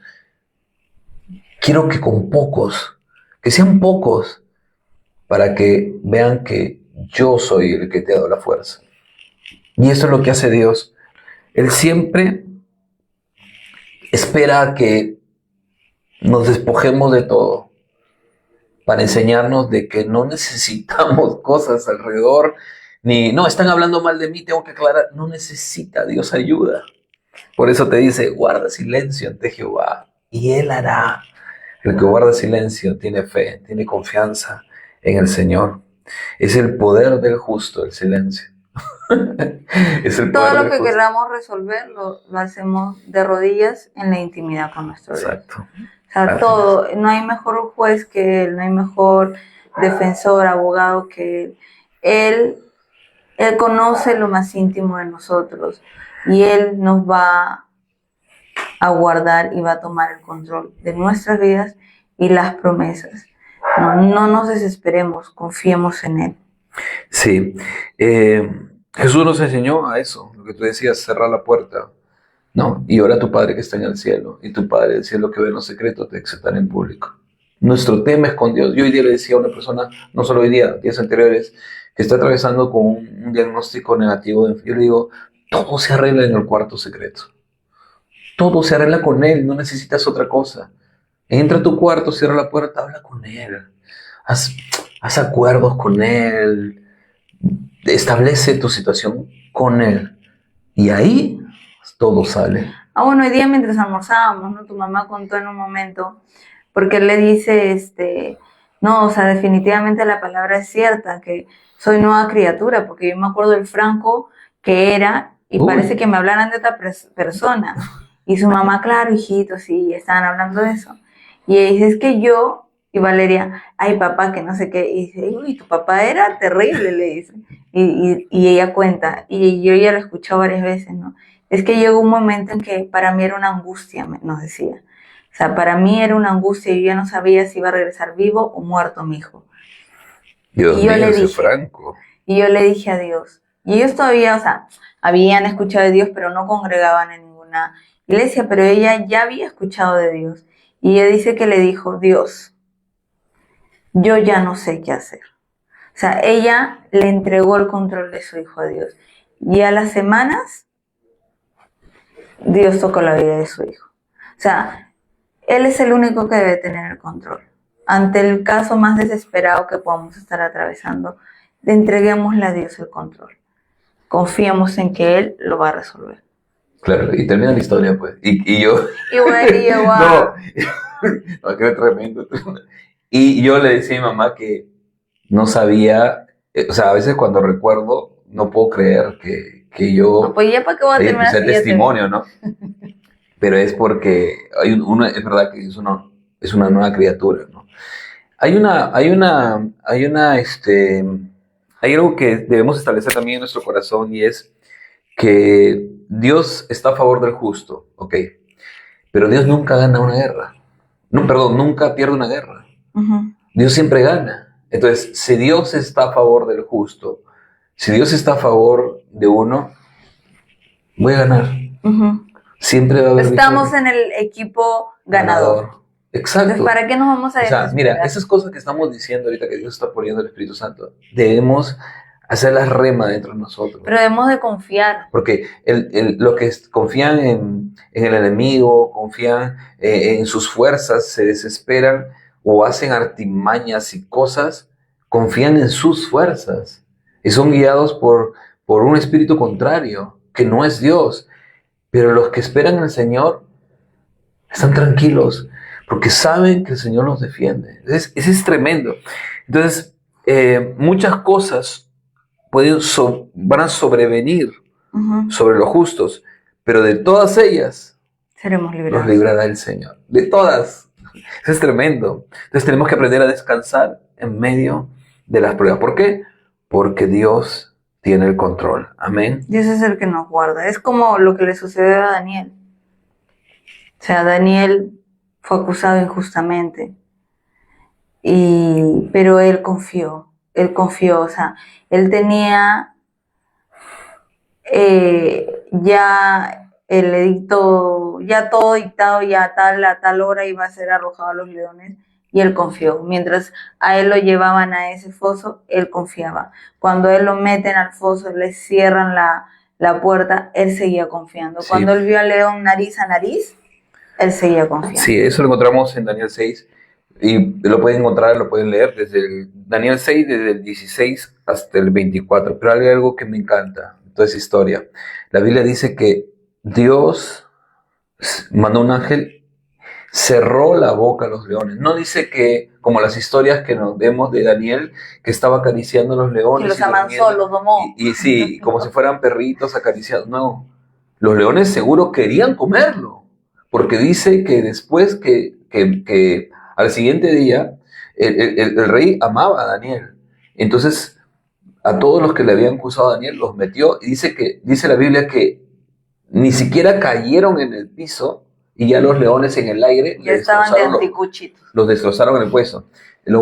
Quiero que con pocos, que sean pocos, para que vean que yo soy el que te ha dado la fuerza. Y eso es lo que hace Dios. Él siempre espera a que nos despojemos de todo para enseñarnos de que no necesitamos cosas alrededor, ni, no, están hablando mal de mí, tengo que aclarar. No necesita, Dios ayuda. Por eso te dice, guarda silencio ante Jehová y Él hará. El que guarda silencio tiene fe, tiene confianza en el Señor. Es el poder del justo, el silencio. Es el Todo poder lo del que justo. queramos resolver lo hacemos de rodillas en la intimidad con nuestro Dios. Exacto. O sea, Así todo, no hay mejor juez que Él, no hay mejor defensor, abogado que Él. Él conoce lo más íntimo de nosotros y Él nos va a guardar y va a tomar el control de nuestras vidas y las promesas. No nos desesperemos, confiemos en Él. Sí. Jesús nos enseñó a eso, lo que tú decías, cerrar la puerta, ¿no? Y ora a tu Padre que está en el cielo, y tu Padre del cielo que ve en los secretos te exaltará en público. Nuestro tema es con Dios. Yo hoy día le decía a una persona, no solo hoy día, días anteriores, que está atravesando con un diagnóstico negativo, yo le digo, todo se arregla en el cuarto secreto. Todo se arregla con Él, no necesitas otra cosa. Entra a tu cuarto, cierra la puerta, habla con Él. Haz acuerdos con Él. Establece tu situación con Él. Y ahí todo sale. Bueno, hoy día mientras almorzábamos, ¿no? Tu mamá contó en un momento, porque él le dice, no, o sea, definitivamente la palabra es cierta, que soy nueva criatura, porque yo me acuerdo del Franco que era, y parece que me hablaran de otra persona. Y su mamá, claro, hijito, sí, estaban hablando de eso. Y ella dice, es que yo, y Valeria, ay papá, que no sé qué, y dice, uy, tu papá era terrible, le dice. Y ella cuenta, y yo ya lo he escuchado varias veces, ¿no? Es que llegó un momento en que para mí era una angustia, nos decía. O sea, para mí era una angustia y yo ya no sabía si iba a regresar vivo o muerto mi hijo. Dios mío, ese Franco. Y yo le dije a Dios. Y ellos todavía, o sea, habían escuchado de Dios, pero no congregaban en ninguna iglesia, pero ella ya había escuchado de Dios. Y ella dice que le dijo, Dios, yo ya no sé qué hacer. O sea, ella le entregó el control de su hijo a Dios. Y a las semanas, Dios tocó la vida de su hijo. O sea, Él es el único que debe tener el control. Ante el caso más desesperado que podamos estar atravesando, entreguémosle a Dios el control. Confiemos en que Él lo va a resolver. Claro, y termina la historia, pues. Y yo... Y bueno, wow. No, qué tremendo. Y yo le decía a mi mamá que no sabía, o sea, a veces cuando recuerdo, no puedo creer que yo... No, pues ya para qué voy a terminar ese testimonio, ¿no? Pero es porque es verdad que es una nueva criatura, ¿no? Hay algo que debemos establecer también en nuestro corazón y es que Dios está a favor del justo, ¿ok? Pero Dios nunca gana una guerra. No, perdón, nunca pierde una guerra. Uh-huh. Dios siempre gana. Entonces, si Dios está a favor del justo, si Dios está a favor de uno, voy a ganar. Uh-huh. Siempre va a haber Estamos en el equipo ganador. Exacto. Entonces, ¿para qué nos vamos a desesperar? O sea, mira, esas cosas que estamos diciendo ahorita que Dios está poniendo el Espíritu Santo, debemos hacerlas rema dentro de nosotros. Pero debemos de confiar. Porque los que confían en el enemigo, confían en sus fuerzas, se desesperan o hacen artimañas y cosas, confían en sus fuerzas y son guiados por un espíritu contrario, que no es Dios. Pero los que esperan al Señor están tranquilos porque saben que el Señor los defiende. Eso es tremendo. Entonces, muchas cosas van a sobrevenir Uh-huh. sobre los justos, pero de todas ellas seremos librados. Los librará el Señor. De todas. Eso es tremendo. Entonces tenemos que aprender a descansar en medio de las pruebas. ¿Por qué? Porque Dios tiene el control. Amén. Dios es el que nos guarda. Es como lo que le sucedió a Daniel. O sea, Daniel fue acusado injustamente. Pero él confió. O sea, él tenía ya el edicto, ya todo dictado, ya a tal hora iba a ser arrojado a los leones. Y él confió. Mientras a él lo llevaban a ese foso, él confiaba. Cuando él lo meten al foso, le cierran la puerta, él seguía confiando. Sí. Cuando él vio al león nariz a nariz, él seguía confiando. Sí, eso lo encontramos en Daniel 6. Y lo pueden encontrar, lo pueden leer desde Daniel 6, desde el 16 hasta el 24. Pero hay algo que me encanta en toda esa historia. La Biblia dice que Dios mandó un ángel, cerró la boca a los leones. No dice que, como las historias que nos vemos de Daniel, que estaba acariciando a los leones. Que los amansó, los domó. Y sí, como si fueran perritos acariciados. No, los leones seguro querían comerlo. Porque dice que después que al siguiente día, el rey amaba a Daniel. Entonces, a todos los que le habían acusado a Daniel, los metió. Y dice la Biblia que ni siquiera cayeron en el piso, y ya los leones en el aire ya estaban de anticuchitos. Los destrozaron en los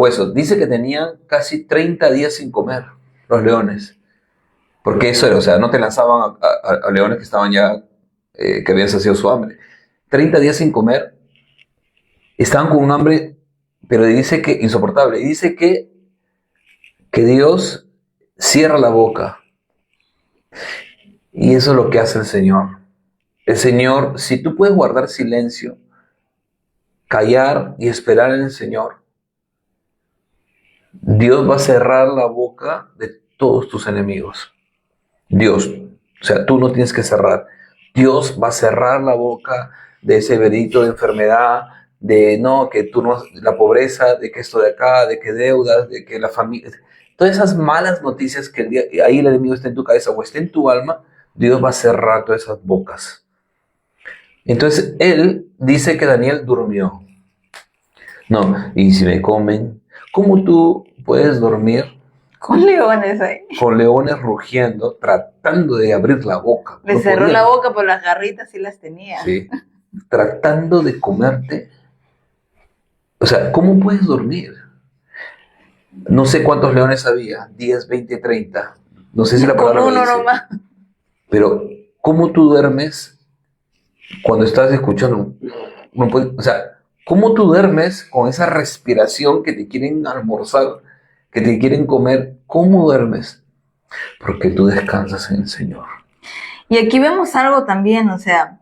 huesos. Dice que tenían casi 30 días sin comer los leones. Porque eso era, o sea, no te lanzaban a leones que estaban ya, que habían saciado su hambre. 30 días sin comer. Estaban con un hambre, pero dice que insoportable. Y dice que Dios cierra la boca. Y eso es lo que hace el Señor. El Señor, si tú puedes guardar silencio, callar y esperar en el Señor, Dios va a cerrar la boca de todos tus enemigos. Dios, o sea, tú no tienes que cerrar. Dios va a cerrar la boca de ese veredicto de enfermedad, de no, que tú no, la pobreza, de que esto de acá, de que deudas, de que la familia, todas esas malas noticias que ahí el enemigo está en tu cabeza o está en tu alma, Dios va a cerrar todas esas bocas. Entonces, él dice que Daniel durmió. No, y si me comen, ¿cómo tú puedes dormir Con leones ahí. con leones rugiendo, tratando de abrir la boca? Le No cerró podían. la boca, por las garritas sí las tenía. Sí, tratando de comerte. O sea, ¿cómo puedes dormir? No sé cuántos leones había, 10, 20, 30. No sé si la Con palabra lo uno dice. nomás. Pero, ¿cómo tú duermes cuando estás escuchando? No puedes, o sea, ¿cómo tú duermes con esa respiración que te quieren almorzar, que te quieren comer? ¿Cómo duermes? Porque tú descansas en el Señor. Y aquí vemos algo también, o sea,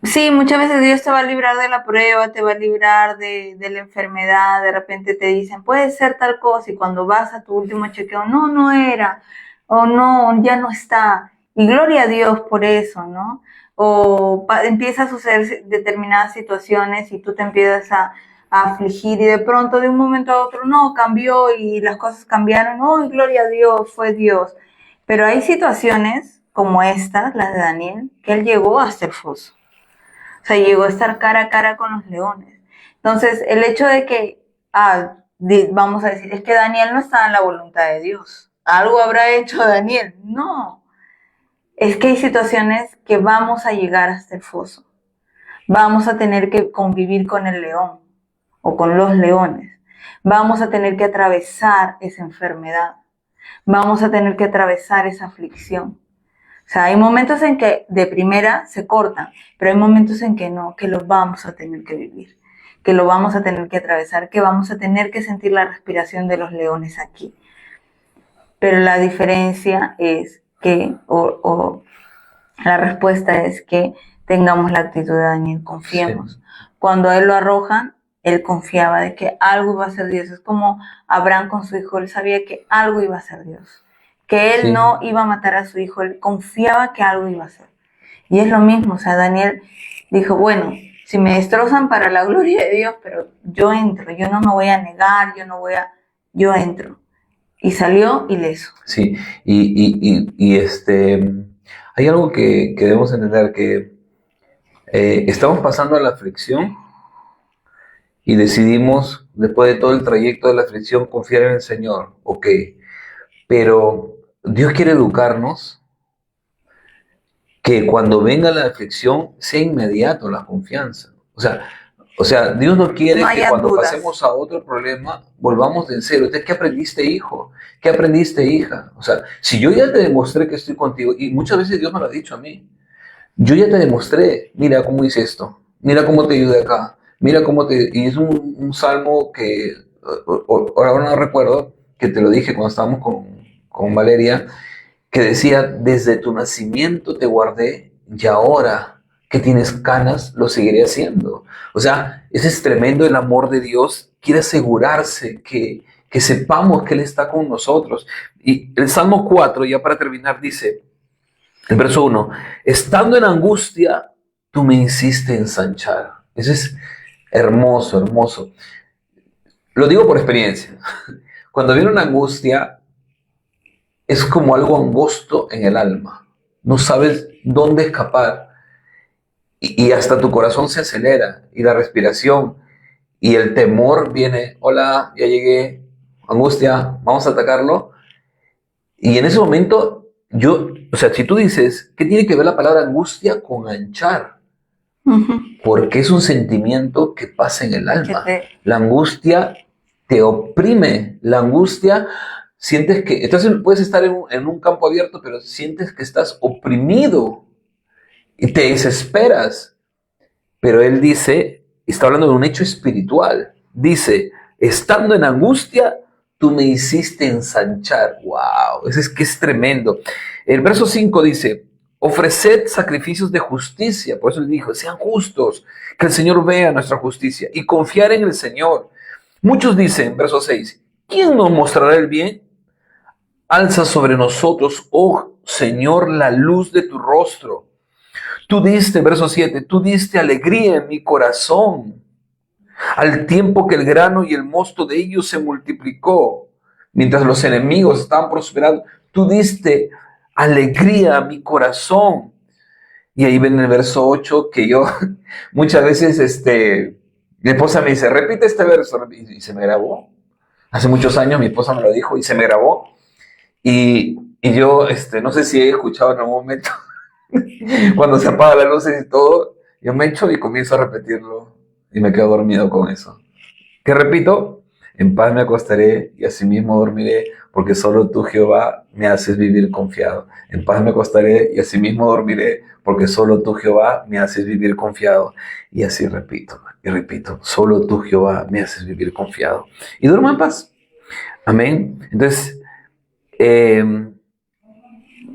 sí, muchas veces Dios te va a librar de la prueba, te va a librar de la enfermedad, de repente te dicen, puede ser tal cosa, y cuando vas a tu último chequeo, no, no era, o no, ya no está. Y gloria a Dios por eso, ¿no? O empieza a suceder determinadas situaciones y tú te empiezas a afligir y de pronto de un momento a otro, no, cambió y las cosas cambiaron, oh, gloria a Dios, fue Dios. Pero hay situaciones como estas, las de Daniel, que él llegó hasta el foso. O sea, llegó a estar cara a cara con los leones. Entonces, el hecho de que, vamos a decir, es que Daniel no estaba en la voluntad de Dios. Algo habrá hecho Daniel. No. Es que hay situaciones que vamos a llegar hasta el foso. Vamos a tener que convivir con el león o con los leones. Vamos a tener que atravesar esa enfermedad. Vamos a tener que atravesar esa aflicción. O sea, hay momentos en que de primera se cortan, pero hay momentos en que no, que lo vamos a tener que vivir, que lo vamos a tener que atravesar, que vamos a tener que sentir la respiración de los leones aquí. Pero la diferencia es que, o la respuesta es que tengamos la actitud de Daniel, confiemos. Sí. Cuando a él lo arrojan, él confiaba de que algo iba a ser Dios. Es como Abraham con su hijo, él sabía que algo iba a ser Dios. Que él no iba a matar a su hijo, él confiaba que algo iba a ser. Y es lo mismo, o sea, Daniel dijo, bueno, si me destrozan para la gloria de Dios, pero yo entro, yo no me voy a negar, yo entro. Y salió ileso. Sí, hay algo que debemos entender, que estamos pasando a la aflicción y decidimos, después de todo el trayecto de la aflicción, confiar en el Señor. Ok, pero Dios quiere educarnos que cuando venga la aflicción sea inmediato la confianza. O sea, Dios no quiere que cuando dudas. Pasemos a otro problema volvamos de cero. ¿Qué aprendiste, hijo? ¿Qué aprendiste, hija? O sea, si yo ya te demostré que estoy contigo, y muchas veces Dios me lo ha dicho a mí, yo ya te demostré, mira cómo hice esto, mira cómo te ayudé acá, mira cómo te... Y es un salmo que, ahora no recuerdo, que te lo dije cuando estábamos con Valeria, que decía, desde tu nacimiento te guardé y ahora que tienes canas lo seguiré haciendo. O sea, ese es tremendo, el amor de Dios. Quiere asegurarse que sepamos que Él está con nosotros. Y el Salmo 4, ya para terminar, dice, el verso 1, estando en angustia, tú me hiciste ensanchar. Eso es hermoso, hermoso. Lo digo por experiencia. Cuando viene una angustia, es como algo angosto en el alma. No sabes dónde escapar. Y hasta tu corazón se acelera. Y la respiración. Y el temor viene. Hola, ya llegué. Angustia, vamos a atacarlo. Y en ese momento, si tú dices, ¿qué tiene que ver la palabra angustia con anchar? Porque es un sentimiento que pasa en el alma. La angustia te oprime. La angustia... Sientes que, entonces puedes estar en un campo abierto, pero sientes que estás oprimido y te desesperas. Pero él dice, está hablando de un hecho espiritual, dice, estando en angustia, tú me hiciste ensanchar. ¡Wow! Es que es tremendo. El verso 5 dice, ofreced sacrificios de justicia. Por eso le dijo, sean justos, que el Señor vea nuestra justicia y confiar en el Señor. Muchos dicen, verso 6, ¿quién nos mostrará el bien? Alza sobre nosotros, oh Señor, la luz de tu rostro. Tú diste, verso 7, tú diste alegría en mi corazón, al tiempo que el grano y el mosto de ellos se multiplicó, mientras los enemigos estaban prosperando. Tú diste alegría a mi corazón. Y ahí ven el verso 8 que yo muchas veces, mi esposa me dice, repite este verso, y se me grabó. Hace muchos años mi esposa me lo dijo y se me grabó. Y yo, no sé si he escuchado en algún momento, cuando se apagan las luces y todo, yo me echo y comienzo a repetirlo y me quedo dormido con eso. ¿Qué repito? En paz me acostaré y asimismo dormiré, porque solo tú, Jehová, me haces vivir confiado. En paz me acostaré y asimismo dormiré, porque solo tú, Jehová, me haces vivir confiado. Y así repito y repito, solo tú, Jehová, me haces vivir confiado. Y duermo en paz. Amén. Entonces,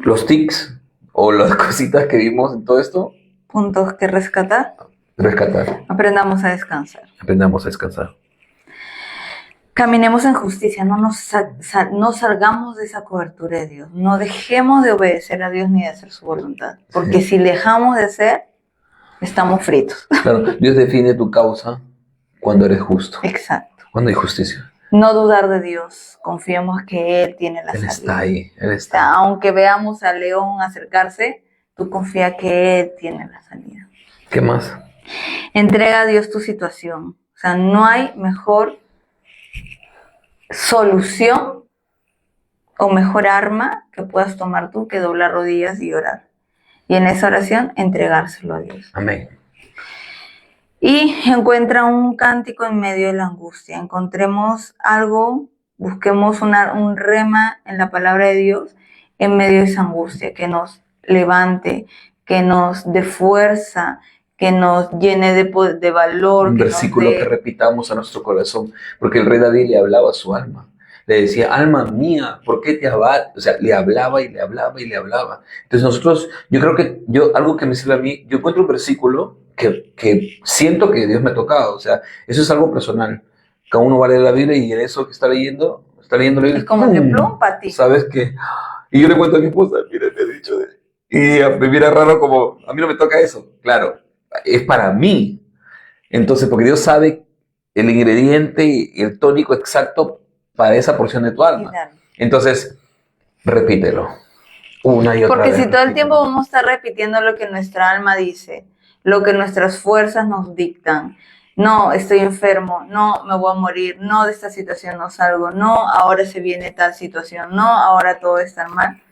los tics o las cositas que vimos en todo esto. Puntos que rescatar. Aprendamos a descansar. Aprendamos a descansar. Caminemos en justicia, no salgamos de esa cobertura de Dios. No dejemos de obedecer a Dios ni de hacer su voluntad. Porque si dejamos de hacer, estamos fritos. Claro, Dios define tu causa cuando eres justo. Exacto. Cuando hay justicia. No dudar de Dios, confiemos que Él tiene la salida. Él está ahí, Él está. O sea, aunque veamos al león acercarse, tú confía que Él tiene la salida. ¿Qué más? Entrega a Dios tu situación. O sea, no hay mejor solución o mejor arma que puedas tomar tú que doblar rodillas y orar. Y en esa oración, entregárselo a Dios. Amén. Y encuentra un cántico en medio de la angustia. Encontremos algo, busquemos un rema en la palabra de Dios en medio de esa angustia, que nos levante, que nos dé fuerza, que nos llene de valor. Un versículo que repitamos a nuestro corazón, porque el rey David le hablaba a su alma. Le decía, alma mía, ¿por qué te abates? O sea, le hablaba y le hablaba y le hablaba. Entonces nosotros, yo creo que algo que me sirve a mí, yo encuentro un versículo que siento que Dios me ha tocado. O sea, eso es algo personal. Cada uno va a leer la Biblia y en eso que está leyendo la Biblia. Es como de plum para ti. ¿Sabes qué? Y yo le cuento a mi esposa, mira, me he dicho. Y me mira raro como, a mí no me toca eso. Claro, es para mí. Entonces, porque Dios sabe el ingrediente y el tónico exacto para esa porción de tu alma. Entonces, repítelo una y otra vez. Porque si todo el tiempo vamos a estar repitiendo lo que nuestra alma dice, lo que nuestras fuerzas nos dictan, no, estoy enfermo, no, me voy a morir, no, de esta situación no salgo, no, ahora se viene tal situación, no, ahora todo está mal.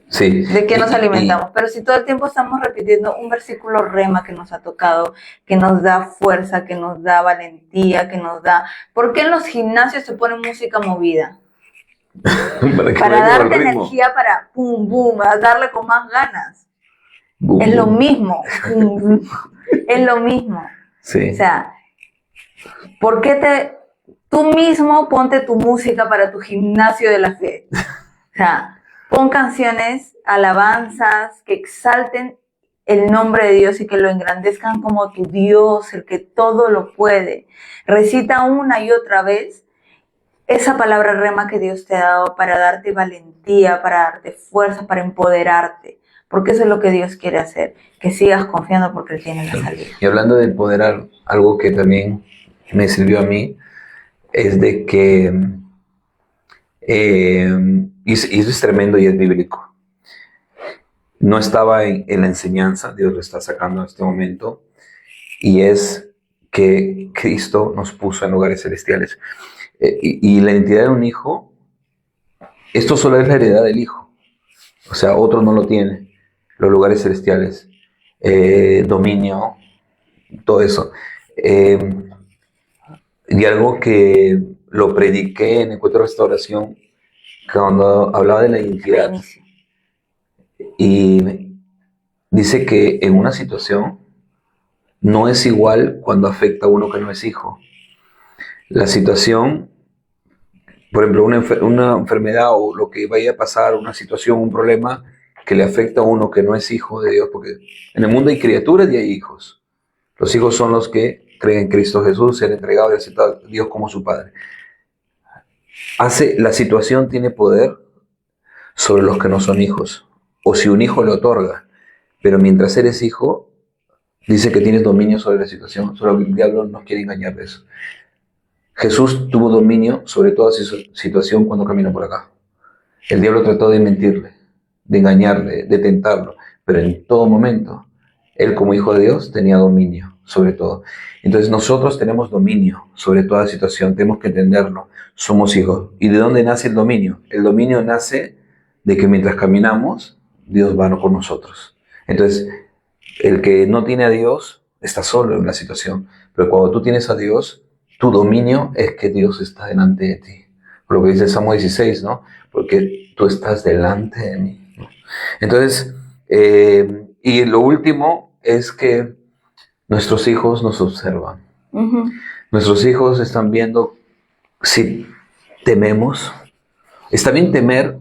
Sí. ¿De qué nos alimentamos? Pero si todo el tiempo estamos repitiendo un versículo rema que nos ha tocado, que nos da fuerza, que nos da valentía, que nos da... ¿Por qué en los gimnasios se pone música movida? Para darte energía para pum, boom, a darle con más ganas. Boom, es lo boom. mismo. Es lo mismo. Sí. O sea, ¿por qué tú mismo ponte tu música para tu gimnasio de la fe? O sea, pon canciones, alabanzas que exalten el nombre de Dios y que lo engrandezcan como tu Dios, el que todo lo puede. Recita una y otra vez esa palabra rema que Dios te ha dado para darte valentía, para darte fuerza, para empoderarte. Porque eso es lo que Dios quiere hacer, que sigas confiando porque Él tiene la salida. Y hablando de empoderar, algo que también me sirvió a mí es de que, y eso es tremendo y es bíblico, no estaba en la enseñanza, Dios lo está sacando en este momento, y es que Cristo nos puso en lugares celestiales. Y la identidad de un hijo, esto solo es la heredad del hijo, o sea, otro no lo tiene. Los lugares celestiales, dominio, todo eso. Y algo que lo prediqué en Encuentro de Restauración, cuando hablaba de la identidad. Y dice que en una situación no es igual cuando afecta a uno que no es hijo. La situación por ejemplo, una enfermedad o lo que vaya a pasar, una situación, un problema que le afecta a uno que no es hijo de Dios, porque en el mundo hay criaturas y hay hijos. Los hijos son los que creen en Cristo Jesús, se han entregado y aceptado a Dios como su Padre. La situación tiene poder sobre los que no son hijos, o si un hijo le otorga, pero mientras eres hijo, dice que tienes dominio sobre la situación, solo que el diablo nos quiere engañar de eso. Jesús tuvo dominio sobre toda situación cuando caminó por acá. El diablo trató de mentirle, de engañarle, de tentarlo, pero en todo momento, él como hijo de Dios tenía dominio sobre todo. Entonces nosotros tenemos dominio sobre toda situación, tenemos que entenderlo, somos hijos. ¿Y de dónde nace el dominio? El dominio nace de que mientras caminamos, Dios va con nosotros. Entonces, el que no tiene a Dios está solo en la situación, pero cuando tú tienes a Dios, tu dominio es que Dios está delante de ti. Por lo que dice el Salmo 16, ¿no? Porque tú estás delante de mí, ¿no? Entonces, y lo último es que nuestros hijos nos observan. Ujú. Nuestros hijos están viendo si tememos. Está bien temer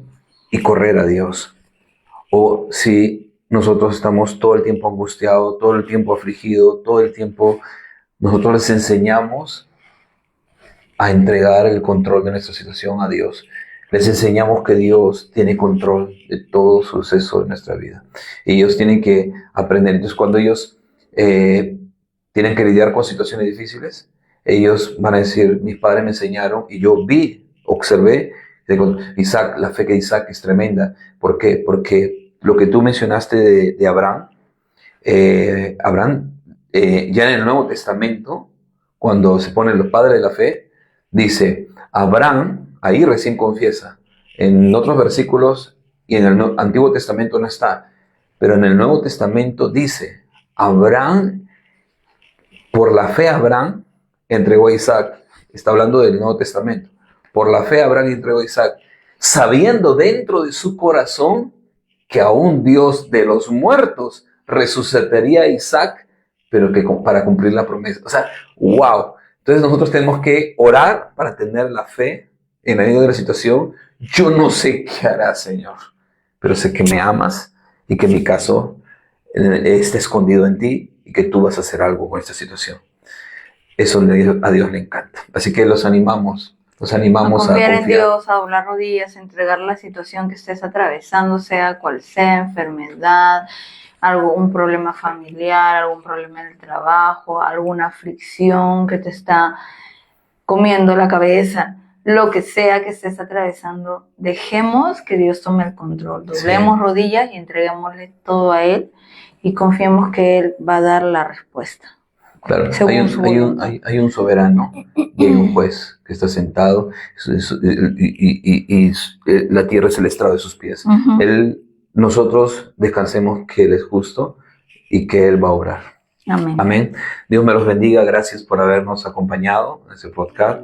y correr a Dios. O si nosotros estamos todo el tiempo angustiados, todo el tiempo afligidos, todo el tiempo nosotros les enseñamos a entregar el control de nuestra situación a Dios. Les enseñamos que Dios tiene control de todo suceso de nuestra vida. Y ellos tienen que aprender. Entonces, cuando ellos tienen que lidiar con situaciones difíciles, ellos van a decir, mis padres me enseñaron y yo observé. Isaac, la fe que Isaac es tremenda. ¿Por qué? Porque lo que tú mencionaste de Abraham, ya en el Nuevo Testamento, cuando se ponen los padres de la fe, dice, Abraham, ahí recién confiesa. En otros versículos y en el Antiguo Testamento no está, pero en el Nuevo Testamento dice, por la fe Abraham entregó a Isaac. Está hablando del Nuevo Testamento. Por la fe Abraham entregó a Isaac, sabiendo dentro de su corazón que aún Dios de los muertos resucitaría a Isaac, pero que para cumplir la promesa. O sea, wow. Entonces nosotros tenemos que orar para tener la fe en medio de la situación. Yo no sé qué hará, Señor, pero sé que me amas y que mi caso está escondido en ti y que tú vas a hacer algo con esta situación. Eso a Dios le encanta. Así que los animamos a confiar en Dios, a doblar rodillas, a entregar la situación que estés atravesando, sea cual sea, enfermedad, un problema familiar, algún problema en el trabajo, alguna aflicción que te está comiendo la cabeza, lo que sea que estés atravesando, dejemos que Dios tome el control, doblemos rodillas y entreguémosle todo a Él y confiemos que Él va a dar la respuesta. Claro, hay un soberano y hay un juez que está sentado y la tierra es el estrado de sus pies. Nosotros descansemos que Él es justo y que Él va a obrar. Amén. Amén. Dios me los bendiga. Gracias por habernos acompañado en este podcast.